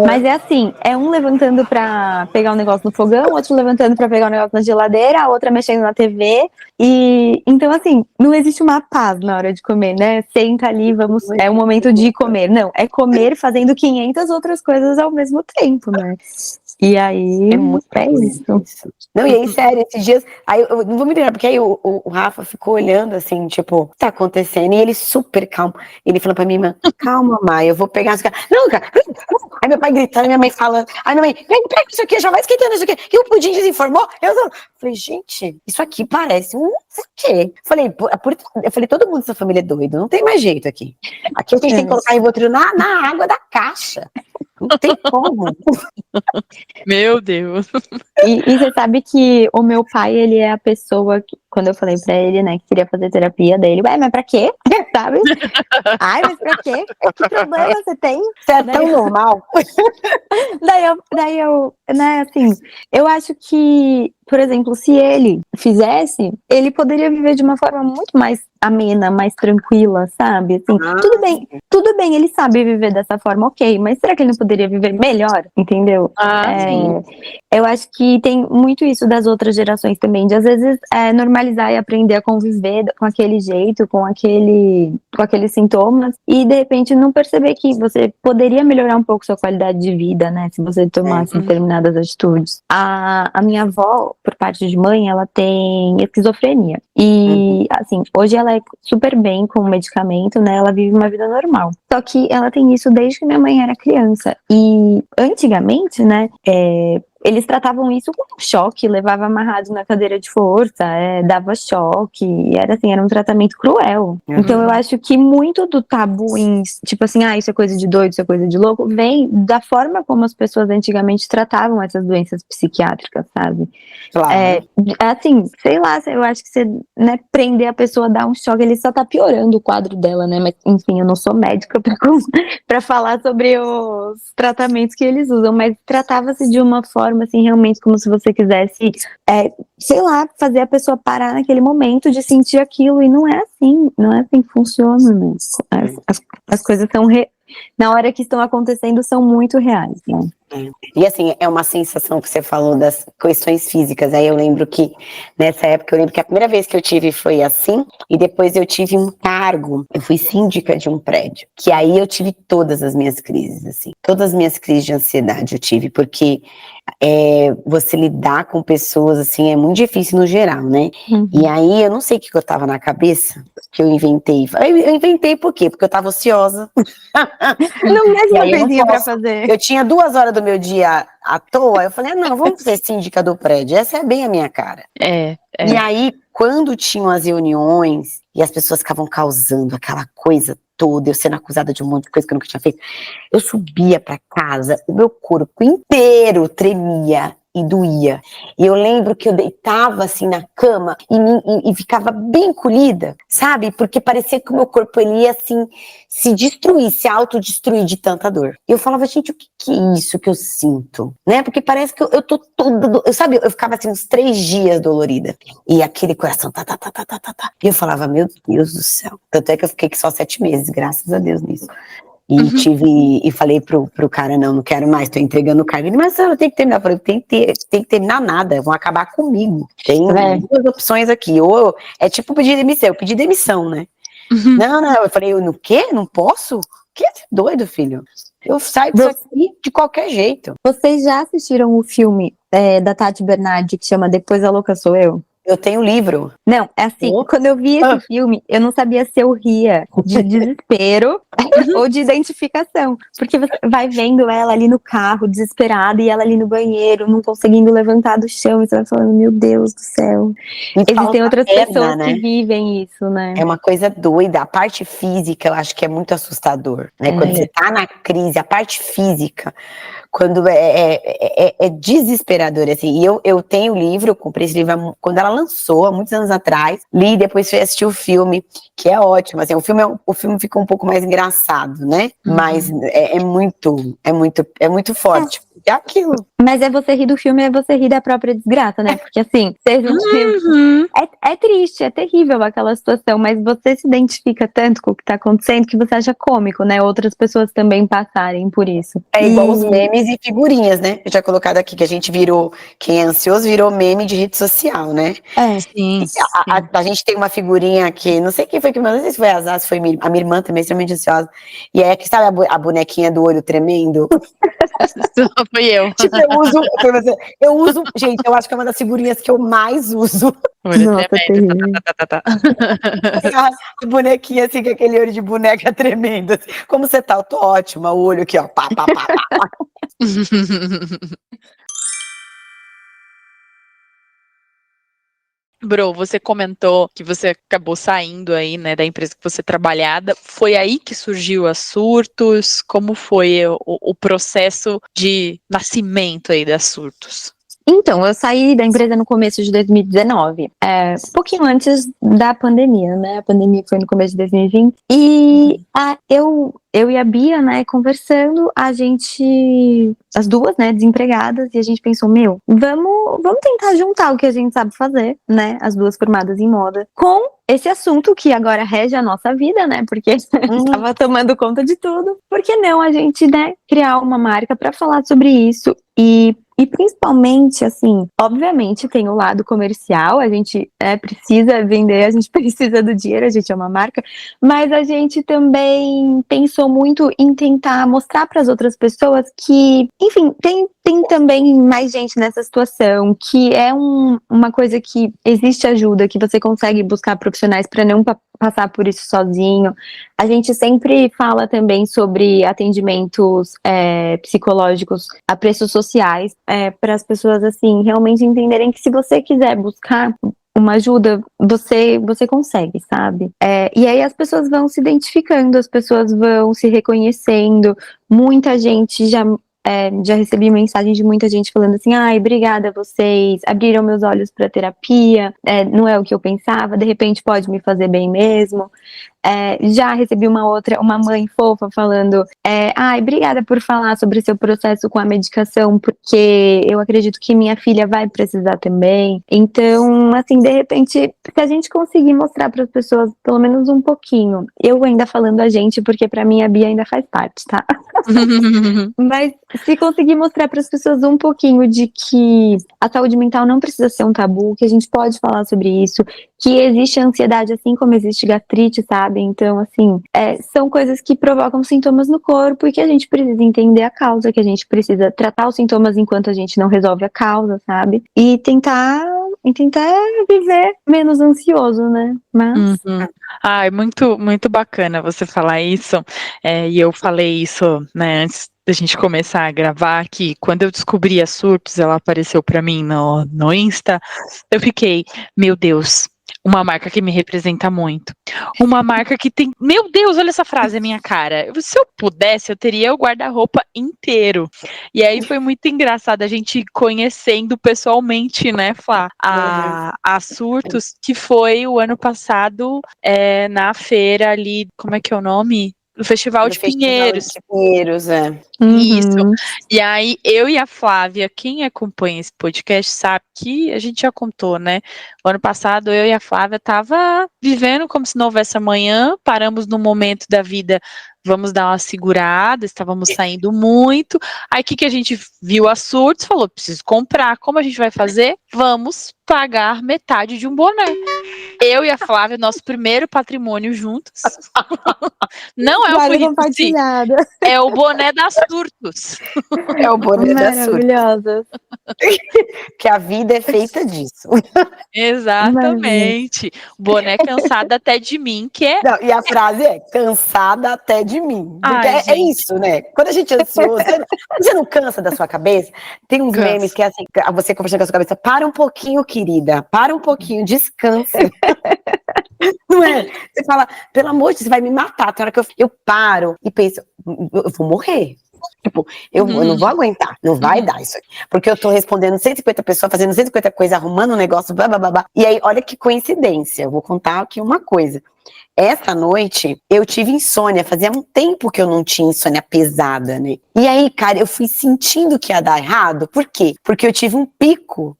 Mas é assim, é um levantando pra pegar um negócio no fogão, outro levantando pra pegar um negócio na geladeira, a outra mexendo na TV. E então, assim, não existe uma paz na hora de comer, né? Senta ali, vamos. É o momento de comer. Não, é comer fazendo 500 outras coisas ao mesmo tempo, né? E aí, É isso. Não, e aí, sério, esses dias, aí eu não vou me lembrar, porque aí o Rafa ficou olhando assim, tipo, o que tá acontecendo? E ele super calmo. Ele falou pra minha irmã, calma, mãe, eu vou pegar as caras. Não, cara. Aí meu pai gritando, minha mãe falando. Aí minha mãe, pega isso aqui, já vai esquentando isso aqui. E o Pudim desinformou? Eu falei, gente, isso aqui parece um quê? Eu falei, todo mundo dessa família é doido, não tem mais jeito aqui. Aqui a gente tem que colocar Rivotril na água da caixa. Não tem como. Meu Deus. E você sabe que o meu pai, ele é a pessoa que, quando eu falei pra ele, né, que queria fazer terapia dele, mas pra quê? Sabe? Ai, mas pra quê? Que problema você tem? Você é tão normal. Daí eu, né, assim, eu acho que, por exemplo, se ele fizesse, ele poderia viver de uma forma muito mais amena, mais tranquila, sabe? Assim, tudo bem, ele sabe viver dessa forma, ok, mas será que ele não poderia viver melhor? Entendeu? Sim. Eu acho que tem muito isso das outras gerações também, de às vezes normalizar e aprender a conviver com aquele jeito, com aqueles sintomas, e de repente não perceber que você poderia melhorar um pouco sua qualidade de vida, né? Se você tomasse determinadas atitudes. A minha avó, por parte de mãe, ela tem esquizofrenia. E, assim, hoje ela é super bem com o medicamento, né? Ela vive uma vida normal. Só que ela tem isso desde que minha mãe era criança. E antigamente, né? Eles tratavam isso como um choque, levava amarrado na cadeira de força, dava choque, era um tratamento cruel. Então eu acho que muito do tabu em, tipo assim, isso é coisa de doido, isso é coisa de louco, vem da forma como as pessoas antigamente tratavam essas doenças psiquiátricas, sabe? Claro. Assim, sei lá, eu acho que você, né, prender a pessoa, dar um choque, ele só tá piorando o quadro dela, né? Mas, enfim, eu não sou médica pra falar sobre os tratamentos que eles usam, mas tratava-se de uma forma, assim, realmente como se você quisesse, sei lá, fazer a pessoa parar naquele momento de sentir aquilo, e não é assim que funciona, né? As coisas são, na hora que estão acontecendo, são muito reais, né? E assim, é uma sensação que você falou das questões físicas. Aí eu lembro que, nessa época, a primeira vez que eu tive foi assim, e depois eu tive um cargo, eu fui síndica de um prédio, que aí eu tive todas as minhas crises, assim, todas as minhas crises de ansiedade eu tive, porque você lidar com pessoas, assim, é muito difícil no geral, né? E aí, eu não sei o que eu tava na cabeça, que eu inventei. Eu inventei por quê? Porque eu tava ociosa. Não, mais uma coisinha pra fazer. Eu tinha 2 horas do meu dia à toa, eu falei, não, vamos ser síndica do prédio, essa é bem a minha cara. E aí, quando tinham as reuniões, e as pessoas ficavam causando aquela coisa toda, eu sendo acusada de um monte de coisa que eu nunca tinha feito, eu subia pra casa, o meu corpo inteiro tremia e doía. E eu lembro que eu deitava assim na cama e ficava bem encolhida, sabe? Porque parecia que o meu corpo ele ia assim se destruir, se autodestruir de tanta dor. E eu falava, gente, o que é isso que eu sinto? Né? Porque parece que eu tô toda, sabe? Eu ficava assim uns 3 dias dolorida. E aquele coração tá. E eu falava, meu Deus do céu. Tanto é que eu fiquei só 7 meses, graças a Deus nisso. E falei pro cara, não quero mais, tô entregando o cargo. Ele, mas eu tenho que terminar. Eu falei, tem que terminar nada, vão acabar comigo. Tem 2 opções aqui, ou é tipo pedir demissão, eu pedi demissão, né? Não, eu falei, no quê? Não posso? Que doido, filho. Eu saio disso aqui de qualquer jeito. Vocês já assistiram o filme da Tati Bernardi, que chama Depois a Louca Sou Eu? Eu tenho livro. Não, é assim, quando eu vi esse filme, eu não sabia se eu ria de desespero ou de identificação. Porque você vai vendo ela ali no carro, desesperada, e ela ali no banheiro, não conseguindo levantar do chão, e você vai falando, meu Deus do céu. Existem outras pessoas que vivem isso, né? É uma coisa doida. A parte física, eu acho que é muito assustador, né? Quando você tá na crise, a parte física, quando é desesperador, assim. E eu tenho o livro, eu comprei esse livro quando ela lançou há muitos anos atrás. Li, depois fui assistir o filme, que é ótimo. Assim, o filme fica um pouco mais engraçado, né? Mas é muito forte. É aquilo. Mas é você rir do filme, é você rir da própria desgraça, né? Porque assim, é triste, é terrível aquela situação, mas você se identifica tanto com o que tá acontecendo que você acha cômico, né? Outras pessoas também passarem por isso. É igual os memes e figurinhas, né? Eu já colocado aqui que a gente virou, quem é ansioso virou meme de rede social, né? Sim. A gente tem uma figurinha aqui, não sei quem foi que mandou, não sei se foi a Zaz, se foi a minha irmã também, extremamente ansiosa. E é que sabe a bonequinha do olho tremendo? Foi eu. Tipo, eu uso, gente, eu acho que é uma das figurinhas que eu mais uso. Nossa, terrível. A bonequinha assim, com aquele olho de boneca tremendo. Assim. Como você tá? Eu tô ótima, o olho aqui, ó. Pá, pá, pá, pá. Bro, você comentou que você acabou saindo aí, né, da empresa que você trabalhava. Foi aí que surgiu a Surtos? Como foi o processo de nascimento aí da Surtos? Então, eu saí da empresa no começo de 2019, um pouquinho antes da pandemia, né? A pandemia foi no começo de 2020. E eu e a Bia, né, conversando, as duas, né, desempregadas, e a gente pensou, vamos tentar juntar o que a gente sabe fazer, né? As duas formadas em moda, com esse assunto que agora rege a nossa vida, né? Porque estava tomando conta de tudo. Por que não a gente, né, criar uma marca para falar sobre isso e principalmente, assim, obviamente tem o lado comercial, a gente precisa vender, a gente precisa do dinheiro, a gente é uma marca, mas a gente também pensou muito em tentar mostrar para as outras pessoas que, enfim, tem também mais gente nessa situação, que é uma coisa que existe ajuda, que você consegue buscar profissionais para não passar por isso sozinho. A gente sempre fala também sobre atendimentos psicológicos a preços sociais, para as pessoas, assim, realmente entenderem que se você quiser buscar uma ajuda, você consegue, sabe? E aí as pessoas vão se identificando, as pessoas vão se reconhecendo, muita gente já recebi mensagem de muita gente falando assim, ai, obrigada, vocês abriram meus olhos para terapia, não é o que eu pensava, de repente pode me fazer bem mesmo. Já recebi uma mãe fofa falando, ai, obrigada por falar sobre seu processo com a medicação, porque eu acredito que minha filha vai precisar também. Então, assim, de repente, se a gente conseguir mostrar para as pessoas pelo menos um pouquinho, eu ainda falando a gente, porque para mim a Bia ainda faz parte, tá? Mas se conseguir mostrar para as pessoas um pouquinho de que a saúde mental não precisa ser um tabu, que a gente pode falar sobre isso, que existe ansiedade assim como existe gastrite, sabe? Então, assim, são coisas que provocam sintomas no corpo e que a gente precisa entender a causa, que a gente precisa tratar os sintomas enquanto a gente não resolve a causa, sabe? E tentar viver menos ansioso, né? Mas... É muito, muito bacana você falar isso, e eu falei isso, né, antes da gente começar a gravar, que quando eu descobri a Surtos, ela apareceu para mim no Insta, eu fiquei, meu Deus, uma marca que me representa muito. Uma marca que tem... Meu Deus, olha essa frase, é minha cara. Se eu pudesse, eu teria o guarda-roupa inteiro. E aí foi muito engraçado a gente conhecendo pessoalmente, né, Flá? A Surtos, que foi o ano passado na feira ali, como é que é o nome? No Festival de Pinheiros. Pinheiros, Isso. E aí, eu e a Flávia, quem acompanha esse podcast sabe que a gente já contou, né? O ano passado, eu e a Flávia tava vivendo como se não houvesse amanhã, paramos num momento da vida, vamos dar uma segurada, estávamos saindo muito. Aí, o que a gente viu a Surtos, falou, preciso comprar, como a gente vai fazer? Vamos pagar metade de um boné. Eu e a Flávia, nosso primeiro patrimônio juntos. Não é o currículo, é o boné da Surtos. É o boné da Surtos. Maravilhosa. Que a vida é feita disso. Exatamente. Boné cansada até de mim, que é... Não, e a frase é cansada até de mim. Porque Ai, é isso, né? Quando a gente é ansioso, você não cansa da sua cabeça? Tem uns memes que é assim, você conversando com a sua cabeça, para um pouquinho, querida, para um pouquinho, descansa. Não é? Você fala, pelo amor de Deus, você vai me matar. Tem hora que eu paro e penso, eu vou morrer. Tipo, eu não vou aguentar, não vai dar isso aqui. Porque eu tô respondendo 150 pessoas, fazendo 150 coisas, arrumando um negócio, blá, blá, blá, blá. E aí, olha que coincidência, eu vou contar aqui uma coisa. Essa noite, eu tive insônia, fazia um tempo que eu não tinha insônia pesada, né? E aí, cara, eu fui sentindo que ia dar errado, por quê? Porque eu tive um pico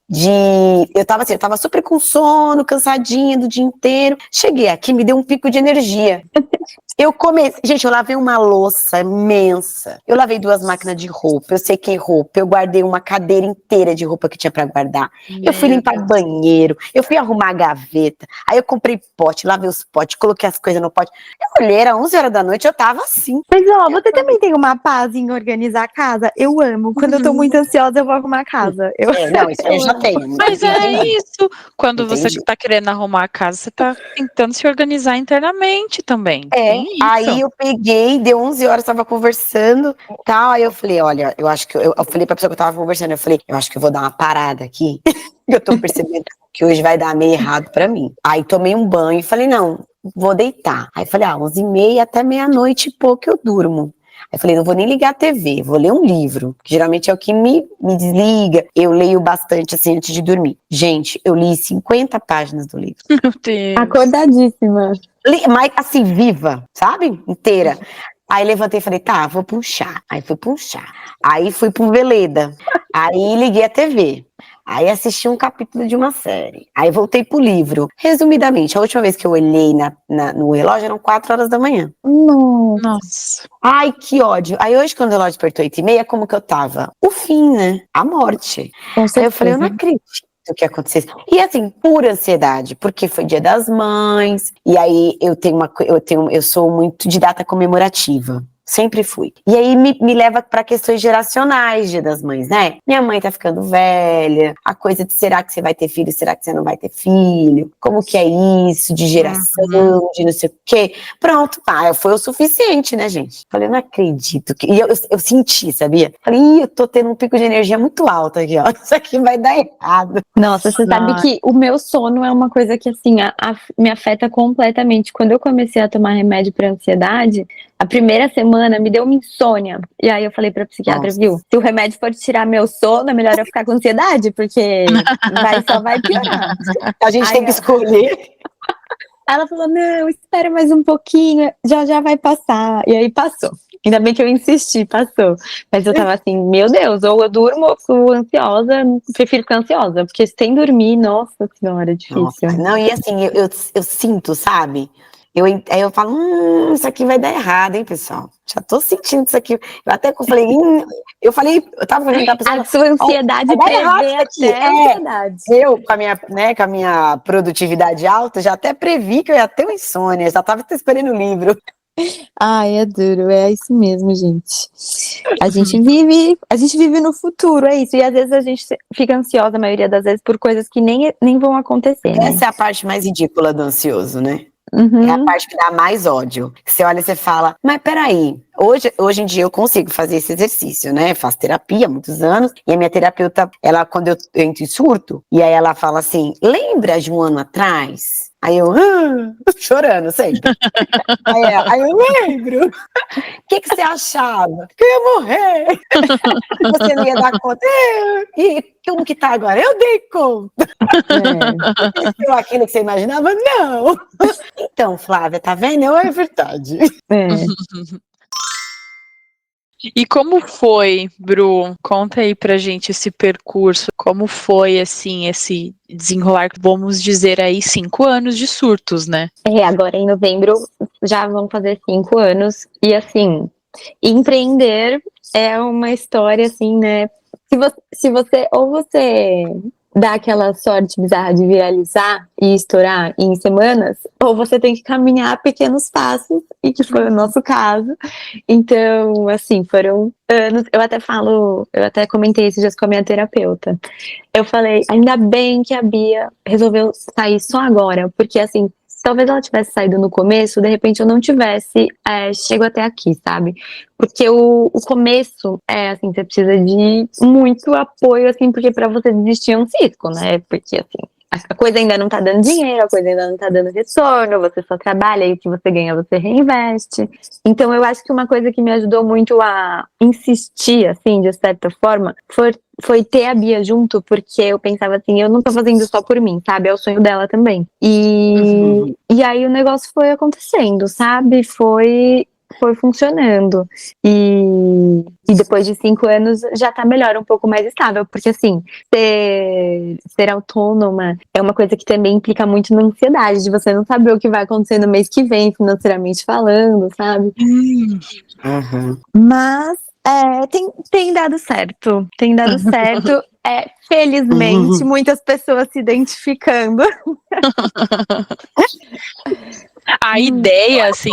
eu tava super com sono, cansadinha do dia inteiro, cheguei aqui, me deu um pico de energia. Gente, eu lavei uma louça imensa, eu lavei 2 máquinas de roupa, eu sequei roupa, eu guardei uma cadeira inteira de roupa que tinha pra guardar, eu fui limpar o banheiro, eu fui arrumar a gaveta, aí eu comprei pote, lavei os potes, coloquei as coisas no pote, eu olhei, era 11 horas da noite, eu tava assim. Mas, ó, você também tem uma paz em organizar a casa? Eu amo. Quando eu tô muito ansiosa, eu vou arrumar a casa. Não, isso eu já tenho. Mas é isso. Quando você Entendi. tá querendo arrumar a casa, você tá tentando se organizar internamente também. Tem isso. Aí eu peguei, deu 11 horas, tava conversando, tal, aí eu falei, olha, eu acho que, eu falei pra pessoa que eu tava conversando, eu falei, eu acho que eu vou dar uma parada aqui, eu tô percebendo que hoje vai dar meio errado pra mim. Aí tomei um banho e falei, não, vou deitar. Aí falei, 11h30 até meia-noite e pouco eu durmo. Aí falei, não vou nem ligar a TV, vou ler um livro, que geralmente é o que me desliga. Eu leio bastante assim antes de dormir. Gente, eu li 50 páginas do livro. Meu Deus. Acordadíssima. Mas assim, viva, sabe? Inteira. Aí levantei e falei, tá, vou pra um chá. Aí fui pra um chá. Aí fui pro Veleda. Aí liguei a TV. Aí assisti um capítulo de uma série. Aí voltei pro livro. Resumidamente, a última vez que eu olhei no relógio eram 4 horas da manhã. Nossa. Ai, que ódio. Aí hoje, quando o relógio apertou 8h30, como que eu tava? O fim, né? A morte. Aí eu falei, eu não acredito que acontecesse. E assim, pura ansiedade, porque foi Dia das Mães, e aí eu sou muito de data comemorativa. Sempre fui. E aí me leva para questões geracionais, Dia das Mães, né? Minha mãe tá ficando velha, a coisa de será que você vai ter filho, será que você não vai ter filho? Como que é isso, de geração, de não sei o quê? Pronto, foi o suficiente, né, gente? Falei, não acredito. E eu senti, sabia? Falei, eu tô tendo um pico de energia muito alto aqui, ó. Isso aqui vai dar errado. Nossa, você sabe que o meu sono é uma coisa que, assim, me afeta completamente. Quando eu comecei a tomar remédio para ansiedade, a primeira semana me deu uma insônia. E aí eu falei pra psiquiatra, viu? Se o remédio for tirar meu sono, é melhor eu ficar com ansiedade, porque só vai piorar. A gente tem que escolher. Ela falou, não, espera mais um pouquinho, já vai passar. E aí passou. Ainda bem que eu insisti, passou. Mas eu tava assim, meu Deus, ou eu durmo ou eu fico ansiosa, prefiro ficar ansiosa, porque sem dormir, nossa senhora, é difícil. Nossa, não, e assim, eu sinto, sabe? Aí eu falo, isso aqui vai dar errado, hein, pessoal? Já tô sentindo isso aqui. Eu até falei, eu tava falando pra pessoa. A sua ansiedade prevê até a ansiedade. Eu, com a minha produtividade alta, já até previ que eu ia ter uma insônia, já tava esperando o livro. Ai, é duro, é isso mesmo, gente. A gente vive no futuro, é isso. E às vezes a gente fica ansiosa, a maioria das vezes, por coisas que nem vão acontecer, né? Essa é a parte mais ridícula do ansioso, né? Uhum. É a parte que dá mais ódio. Você olha e você fala, mas peraí, hoje em dia eu consigo fazer esse exercício, né? Faço terapia há muitos anos, e a minha terapeuta, quando eu entro em surto, e aí ela fala assim, lembra de um ano atrás? Aí eu, chorando sempre. Aí eu lembro. O que você achava? Que eu ia morrer. Você não ia dar conta. E como que tá agora? Eu dei conta. Aquilo que você imaginava? Não. Então, Flávia, tá vendo? Não é verdade. E como foi, Bru? Conta aí pra gente esse percurso. Como foi, assim, esse desenrolar, vamos dizer aí, 5 anos de surtos, né? Agora em novembro já vão fazer 5 anos. E assim, empreender é uma história assim, né? Se você dá aquela sorte bizarra de viralizar e estourar em semanas, ou você tem que caminhar pequenos passos, e que foi o nosso caso. Então, assim, foram anos. Eu até comentei esses dias com a minha terapeuta. Eu falei, ainda bem que a Bia resolveu sair só agora, porque assim, talvez ela tivesse saído no começo, de repente eu não tivesse chego até aqui, sabe? Porque o começo assim, você precisa de muito apoio, assim, porque pra você desistir é um cisco, né? Porque, assim, a coisa ainda não tá dando dinheiro, a coisa ainda não tá dando retorno, você só trabalha e o que você ganha você reinveste. Então eu acho que uma coisa que me ajudou muito a insistir, assim, de certa forma, foi ter a Bia junto, porque eu pensava assim, eu não tô fazendo só por mim, sabe? É o sonho dela também. E aí o negócio foi acontecendo, sabe? Foi funcionando. E depois de 5 anos já tá melhor, um pouco mais estável, porque assim, ser autônoma é uma coisa que também implica muito na ansiedade, de você não saber o que vai acontecer no mês que vem, financeiramente falando, sabe? Mas tem dado certo. Tem dado certo. Felizmente, muitas pessoas se identificando. A ideia, assim,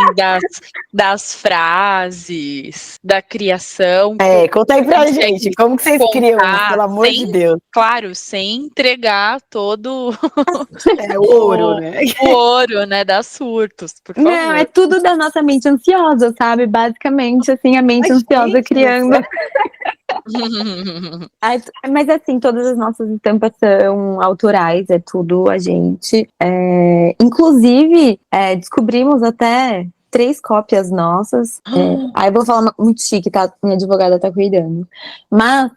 das frases, da criação. Conta aí pra gente, como que vocês criam isso, pelo amor de Deus? Claro, sem entregar todo O ouro, né? o ouro, né, das surtos, por favor. Não, é tudo da nossa mente ansiosa, sabe? Basicamente, assim, a mente ansiosa gente, criando. Mas assim, todas as nossas estampas são autorais, é tudo a gente. Inclusive, descobrimos até 3 cópias nossas. Aí eu vou falar muito chique, tá? Minha advogada tá cuidando. Mas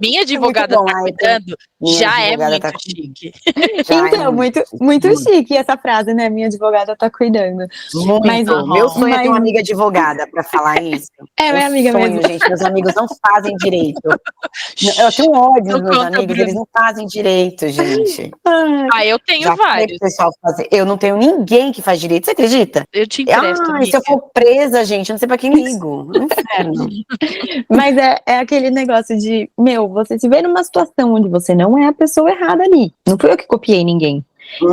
Minha advogada bom, tá cuidando, minha já é advogada muito tá chique. então, muito chique essa frase, né? Minha advogada tá cuidando. Muito. Mas, Meu sonho é ter uma mas- amiga advogada pra falar isso. minha amiga sonho, mesmo. gente. Meus amigos não fazem direito. Eu tenho ódio Não dos meus conta, amigos, Bruna. eles não fazem direito, gente. Eu tenho Já falei vários. pro pessoal fazer. Eu não tenho ninguém que faz direito, você acredita? Eu te empresto, E se eu amiga. for presa, gente, eu não sei pra quem ligo. É um inferno. Mas é aquele negócio de, você se vê numa situação onde você não é a pessoa errada ali. Não fui eu que copiei ninguém.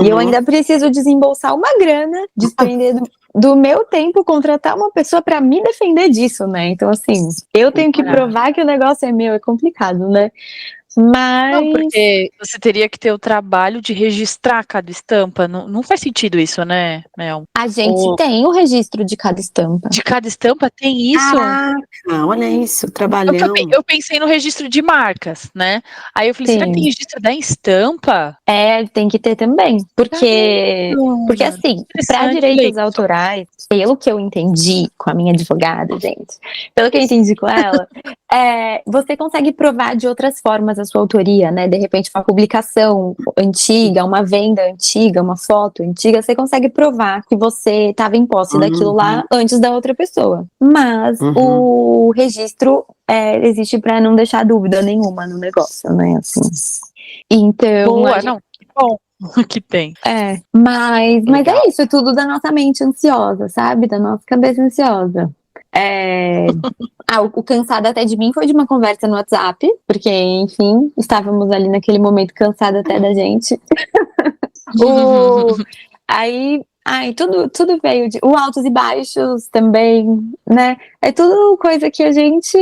E eu ainda preciso desembolsar uma grana, desprender do meu tempo, contratar uma pessoa pra me defender disso, né? Então, assim, eu tenho que provar que o negócio é meu, é complicado, né? Mas. Não, porque você teria que ter o trabalho de registrar cada estampa. Não faz sentido isso, né, Mel? A gente tem o registro de cada estampa. De cada estampa tem isso? Caraca, olha isso, trabalhão. Eu pensei no registro de marcas, né? Aí eu falei, será que tem registro da estampa? Tem que ter também. Porque assim, para direitos autorais, pelo que eu entendi com a minha advogada, gente, pelo que eu entendi com ela, você consegue provar de outras formas a sua autoria, né? De repente, uma publicação antiga, uma venda antiga, uma foto antiga, você consegue provar que você estava em posse daquilo lá antes da outra pessoa. Mas o registro existe para não deixar dúvida nenhuma no negócio, né? Assim. Então. Boa, não. Que bom que tem. Mas é isso, é tudo da nossa mente ansiosa, sabe? Da nossa cabeça ansiosa. O cansado até de mim foi de uma conversa no WhatsApp, porque, enfim, estávamos ali naquele momento cansado até da gente. Tudo veio de. O altos e baixos também, né? É tudo coisa que a gente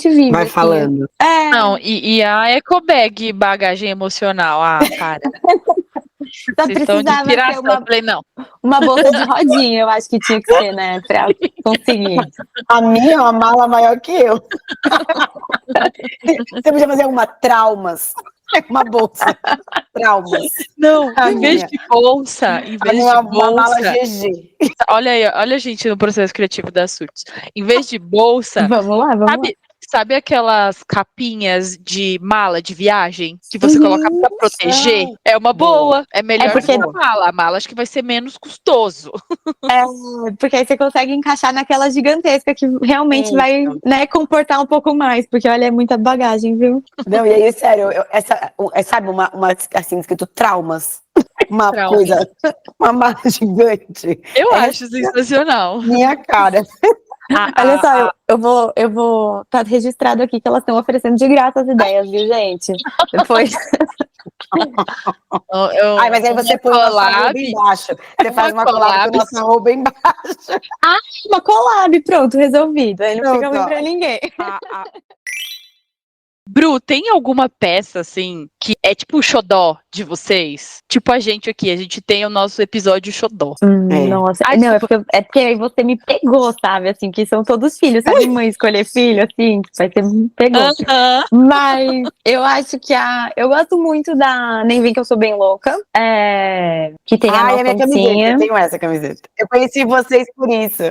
vive. Vai assim. falando. Não, e a ecobag bagagem emocional? Para. Só Vocês estão de precisava ter piração. Eu falei, não. uma bolsa de rodinha, eu acho que tinha que ser, né? Pra conseguir. A minha é uma mala maior que eu. Você podia fazer uma traumas. Uma bolsa. Traumas. Não, em vez de bolsa, Uma mala GG. Olha aí, olha a gente no processo criativo das surtos. Em vez de bolsa, Vamos lá. sabe aquelas capinhas de mala de viagem que você coloca pra proteger? É uma boa. É melhor porque que a mala. A mala acho que vai ser menos custoso. Porque aí você consegue encaixar naquela gigantesca que realmente vai, né, comportar um pouco mais, porque olha, é muita bagagem, viu? Não, e aí, sério, sabe, uma assim, escrito traumas. Uma coisa, uma mala gigante. Eu acho sensacional. Minha cara. Olha só, eu vou. Tá registrado aqui que elas estão oferecendo de graça as ideias, viu, gente? Depois. Mas aí você põe uma arroba embaixo. Você faz uma collab com nossa arroba embaixo. Uma collab, pronto, resolvido. Aí não fica ruim pra ninguém. Bru, tem alguma peça, assim, que é tipo o xodó de vocês? Tipo a gente aqui, a gente tem o nosso episódio xodó. Nossa, Ai, não, desculpa. é porque aí você me pegou, sabe? Assim, que são todos filhos, sabe? Mãe escolher filho, assim, que você me pegou. Aham. Mas eu acho que eu gosto muito da Nem Vem Que Eu Sou Bem Louca, que tem a Ai, nossa é minha camiseta, eu oncinha. tenho essa camiseta. Eu conheci vocês por isso.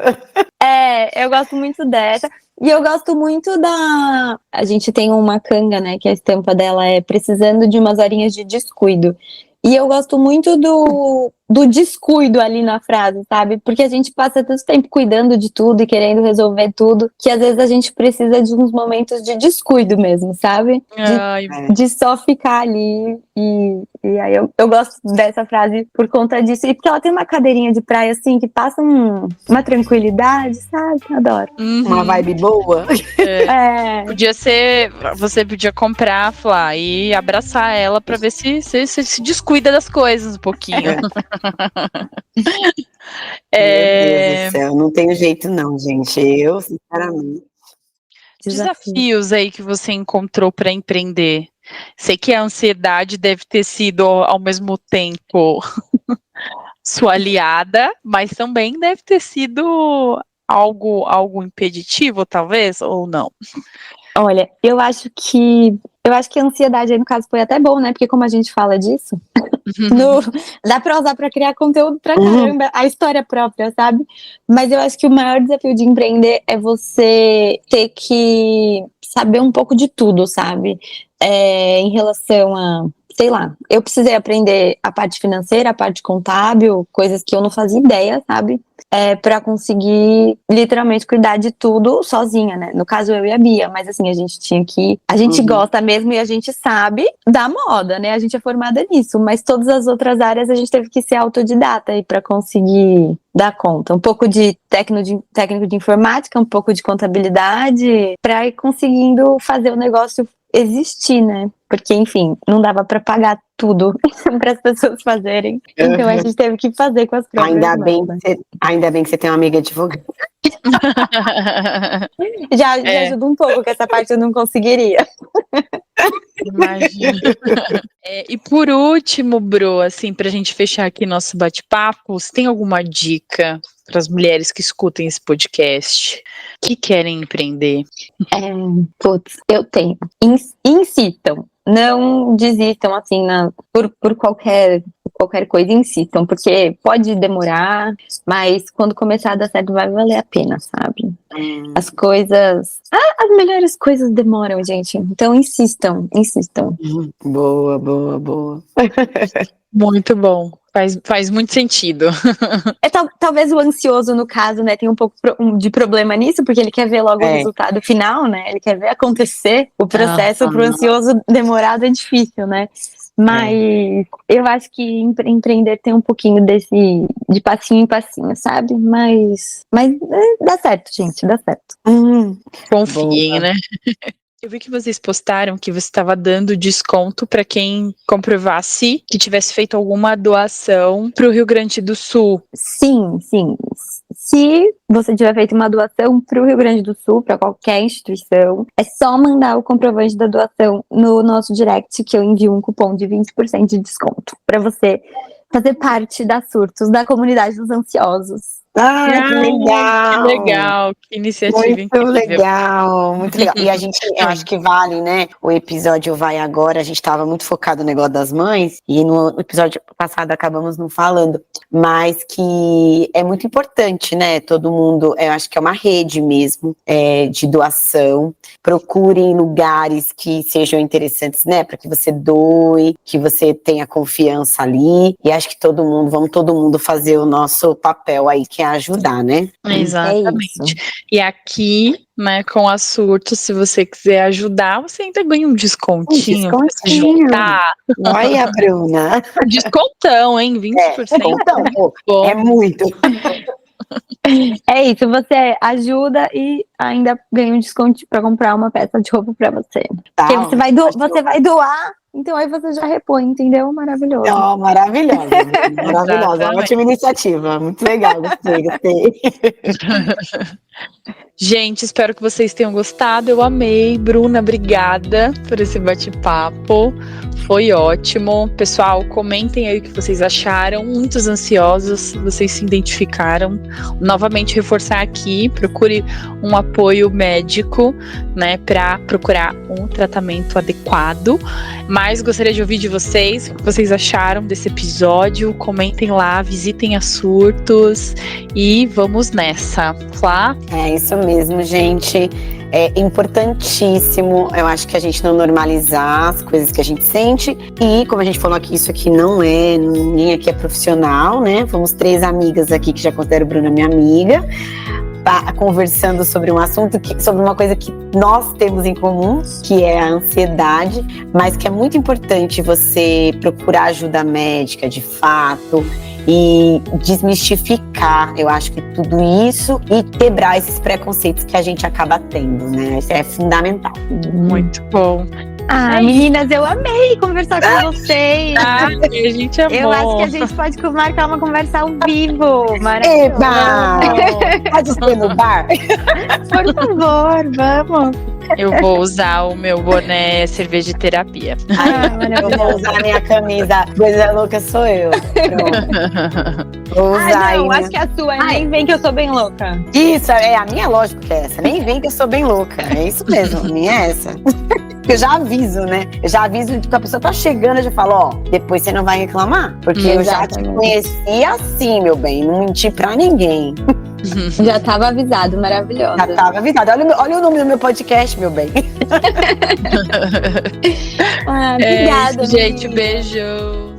Eu gosto muito dessa. E eu gosto muito da. A gente tem uma canga, né? Que a estampa dela é precisando de umas horinhas de descuido. E eu gosto muito do descuido ali na frase, sabe? Porque a gente passa tanto tempo cuidando de tudo e querendo resolver tudo, que às vezes a gente precisa de uns momentos de descuido mesmo, sabe? Ai, De só ficar ali. E aí eu gosto dessa frase por conta disso. E porque ela tem uma cadeirinha de praia, assim, que passa uma tranquilidade, sabe? Adoro. Uma vibe boa. Podia ser. Você podia comprar, Flá, e abraçar ela pra ver se se descuida das coisas um pouquinho. Meu Deus do céu, não tenho jeito não, gente. Eu, sinceramente. Desafios aí que você encontrou para empreender. Sei que a ansiedade deve ter sido ao mesmo tempo sua aliada, mas também deve ter sido algo impeditivo, talvez, ou não? Olha, eu acho que a ansiedade aí, no caso, foi até bom, né? Porque como a gente fala disso, dá pra usar pra criar conteúdo pra caramba, a história própria, sabe? Mas eu acho que o maior desafio de empreender é você ter que saber um pouco de tudo, sabe? Em relação a, sei lá, eu precisei aprender a parte financeira, a parte contábil, coisas que eu não fazia ideia, sabe? Pra conseguir literalmente cuidar de tudo sozinha, né? No caso, eu e a Bia, mas assim, a gente gosta mesmo e a gente sabe da moda, né? A gente é formada nisso, mas todas as outras áreas a gente teve que ser autodidata aí pra conseguir dar conta. Um pouco de técnico de informática, um pouco de contabilidade, pra ir conseguindo fazer o negócio existir, né? Porque, enfim, não dava pra pagar tudo para as pessoas fazerem. Então a gente teve que fazer com as próprias mãos. Ainda bem que você tem uma amiga advogada. Já ajuda um pouco, que essa parte eu não conseguiria. Imagina. E por último, Bru, assim, pra gente fechar aqui nosso bate-papo, você tem alguma dica para as mulheres que escutem esse podcast, que querem empreender? Eu tenho. Insistam. Não desistam, assim, por qualquer coisa, insistam, porque pode demorar, mas quando começar a dar certo vai valer a pena, sabe? As melhores coisas demoram, gente. Então insistam. Boa, boa, boa. Muito bom. Faz muito sentido. Talvez o ansioso, no caso, né, tem um pouco de problema nisso, porque ele quer ver logo o resultado final, né? Ele quer ver acontecer o processo. Pro ansioso demorado é difícil, né? Mas eu acho que empreender tem um pouquinho de passinho em passinho, sabe? Mas dá certo, gente, dá certo. Confiem, né? Eu vi que vocês postaram que você estava dando desconto para quem comprovasse que tivesse feito alguma doação para o Rio Grande do Sul. Sim. Se você tiver feito uma doação para o Rio Grande do Sul, para qualquer instituição, é só mandar o comprovante da doação no nosso direct, que eu envio um cupom de 20% de desconto para você fazer parte da Surtos, da comunidade dos ansiosos. Que legal! Que legal, que iniciativa incrível. Muito legal. E eu acho que vale, né? O episódio vai agora, a gente estava muito focado no negócio das mães, e no episódio passado acabamos não falando, mas que é muito importante, né? Todo mundo, eu acho que é uma rede mesmo, de doação. Procurem lugares que sejam interessantes, né? Para que você doe, que você tenha confiança ali, e acho que vamos todo mundo fazer o nosso papel aí, que é ajudar, né? Exatamente. E aqui, né, com a Surto, se você quiser ajudar, você ainda ganha um descontinho pra se juntar. Olha, Bruna. Descontão, hein? 20%. É muito. É isso, você ajuda e ainda ganha um desconto para comprar uma peça de roupa para você. Porque você vai doar, então aí você já repõe, entendeu? Maravilhoso. Maravilhosa. Ótima iniciativa. Muito legal, gostei. Gente, espero que vocês tenham gostado. Eu amei. Bruna, obrigada por esse bate-papo. Foi ótimo. Pessoal, comentem aí o que vocês acharam. Muitos ansiosos, vocês se identificaram. Novamente, reforçar aqui, procure um apoio médico, né, para procurar um tratamento adequado. Mas gostaria de ouvir de vocês o que vocês acharam desse episódio. Comentem lá, visitem a Surtos e vamos nessa, tá? É isso mesmo, gente. É importantíssimo, eu acho que a gente não normalizar as coisas que a gente sente. E como a gente falou aqui, isso aqui ninguém aqui é profissional, né? Fomos 3 amigas aqui, que já considero Bruna minha amiga, conversando sobre um assunto, sobre uma coisa que nós temos em comum, que é a ansiedade, mas que é muito importante você procurar ajuda médica, de fato, e desmistificar, eu acho que tudo isso, e quebrar esses preconceitos que a gente acaba tendo, né? Isso é fundamental. Muito bom. Meninas, eu amei conversar com vocês. A gente amou. Eu acho que a gente pode marcar uma conversa ao vivo. Maravilhoso. Eba! Pode ser no bar? Por favor, vamos. Eu vou usar o meu boné cerveja de terapia. Eu vou usar a minha camisa. Coisa louca sou eu. Pronto. Vou usar não, aí, acho que a sua nem vem que eu sou bem louca. Isso, a minha lógico que é essa. Nem vem que eu sou bem louca. É isso mesmo, a minha é essa. Eu já aviso, né? Eu já aviso que a pessoa tá chegando, eu já falo, ó, depois você não vai reclamar. Porque eu já te conheci assim, meu bem. Não menti pra ninguém. Já tava avisado, maravilhosa. Já tava avisado. Olha o nome do meu podcast, meu bem. Obrigada, gente. menina. Beijo.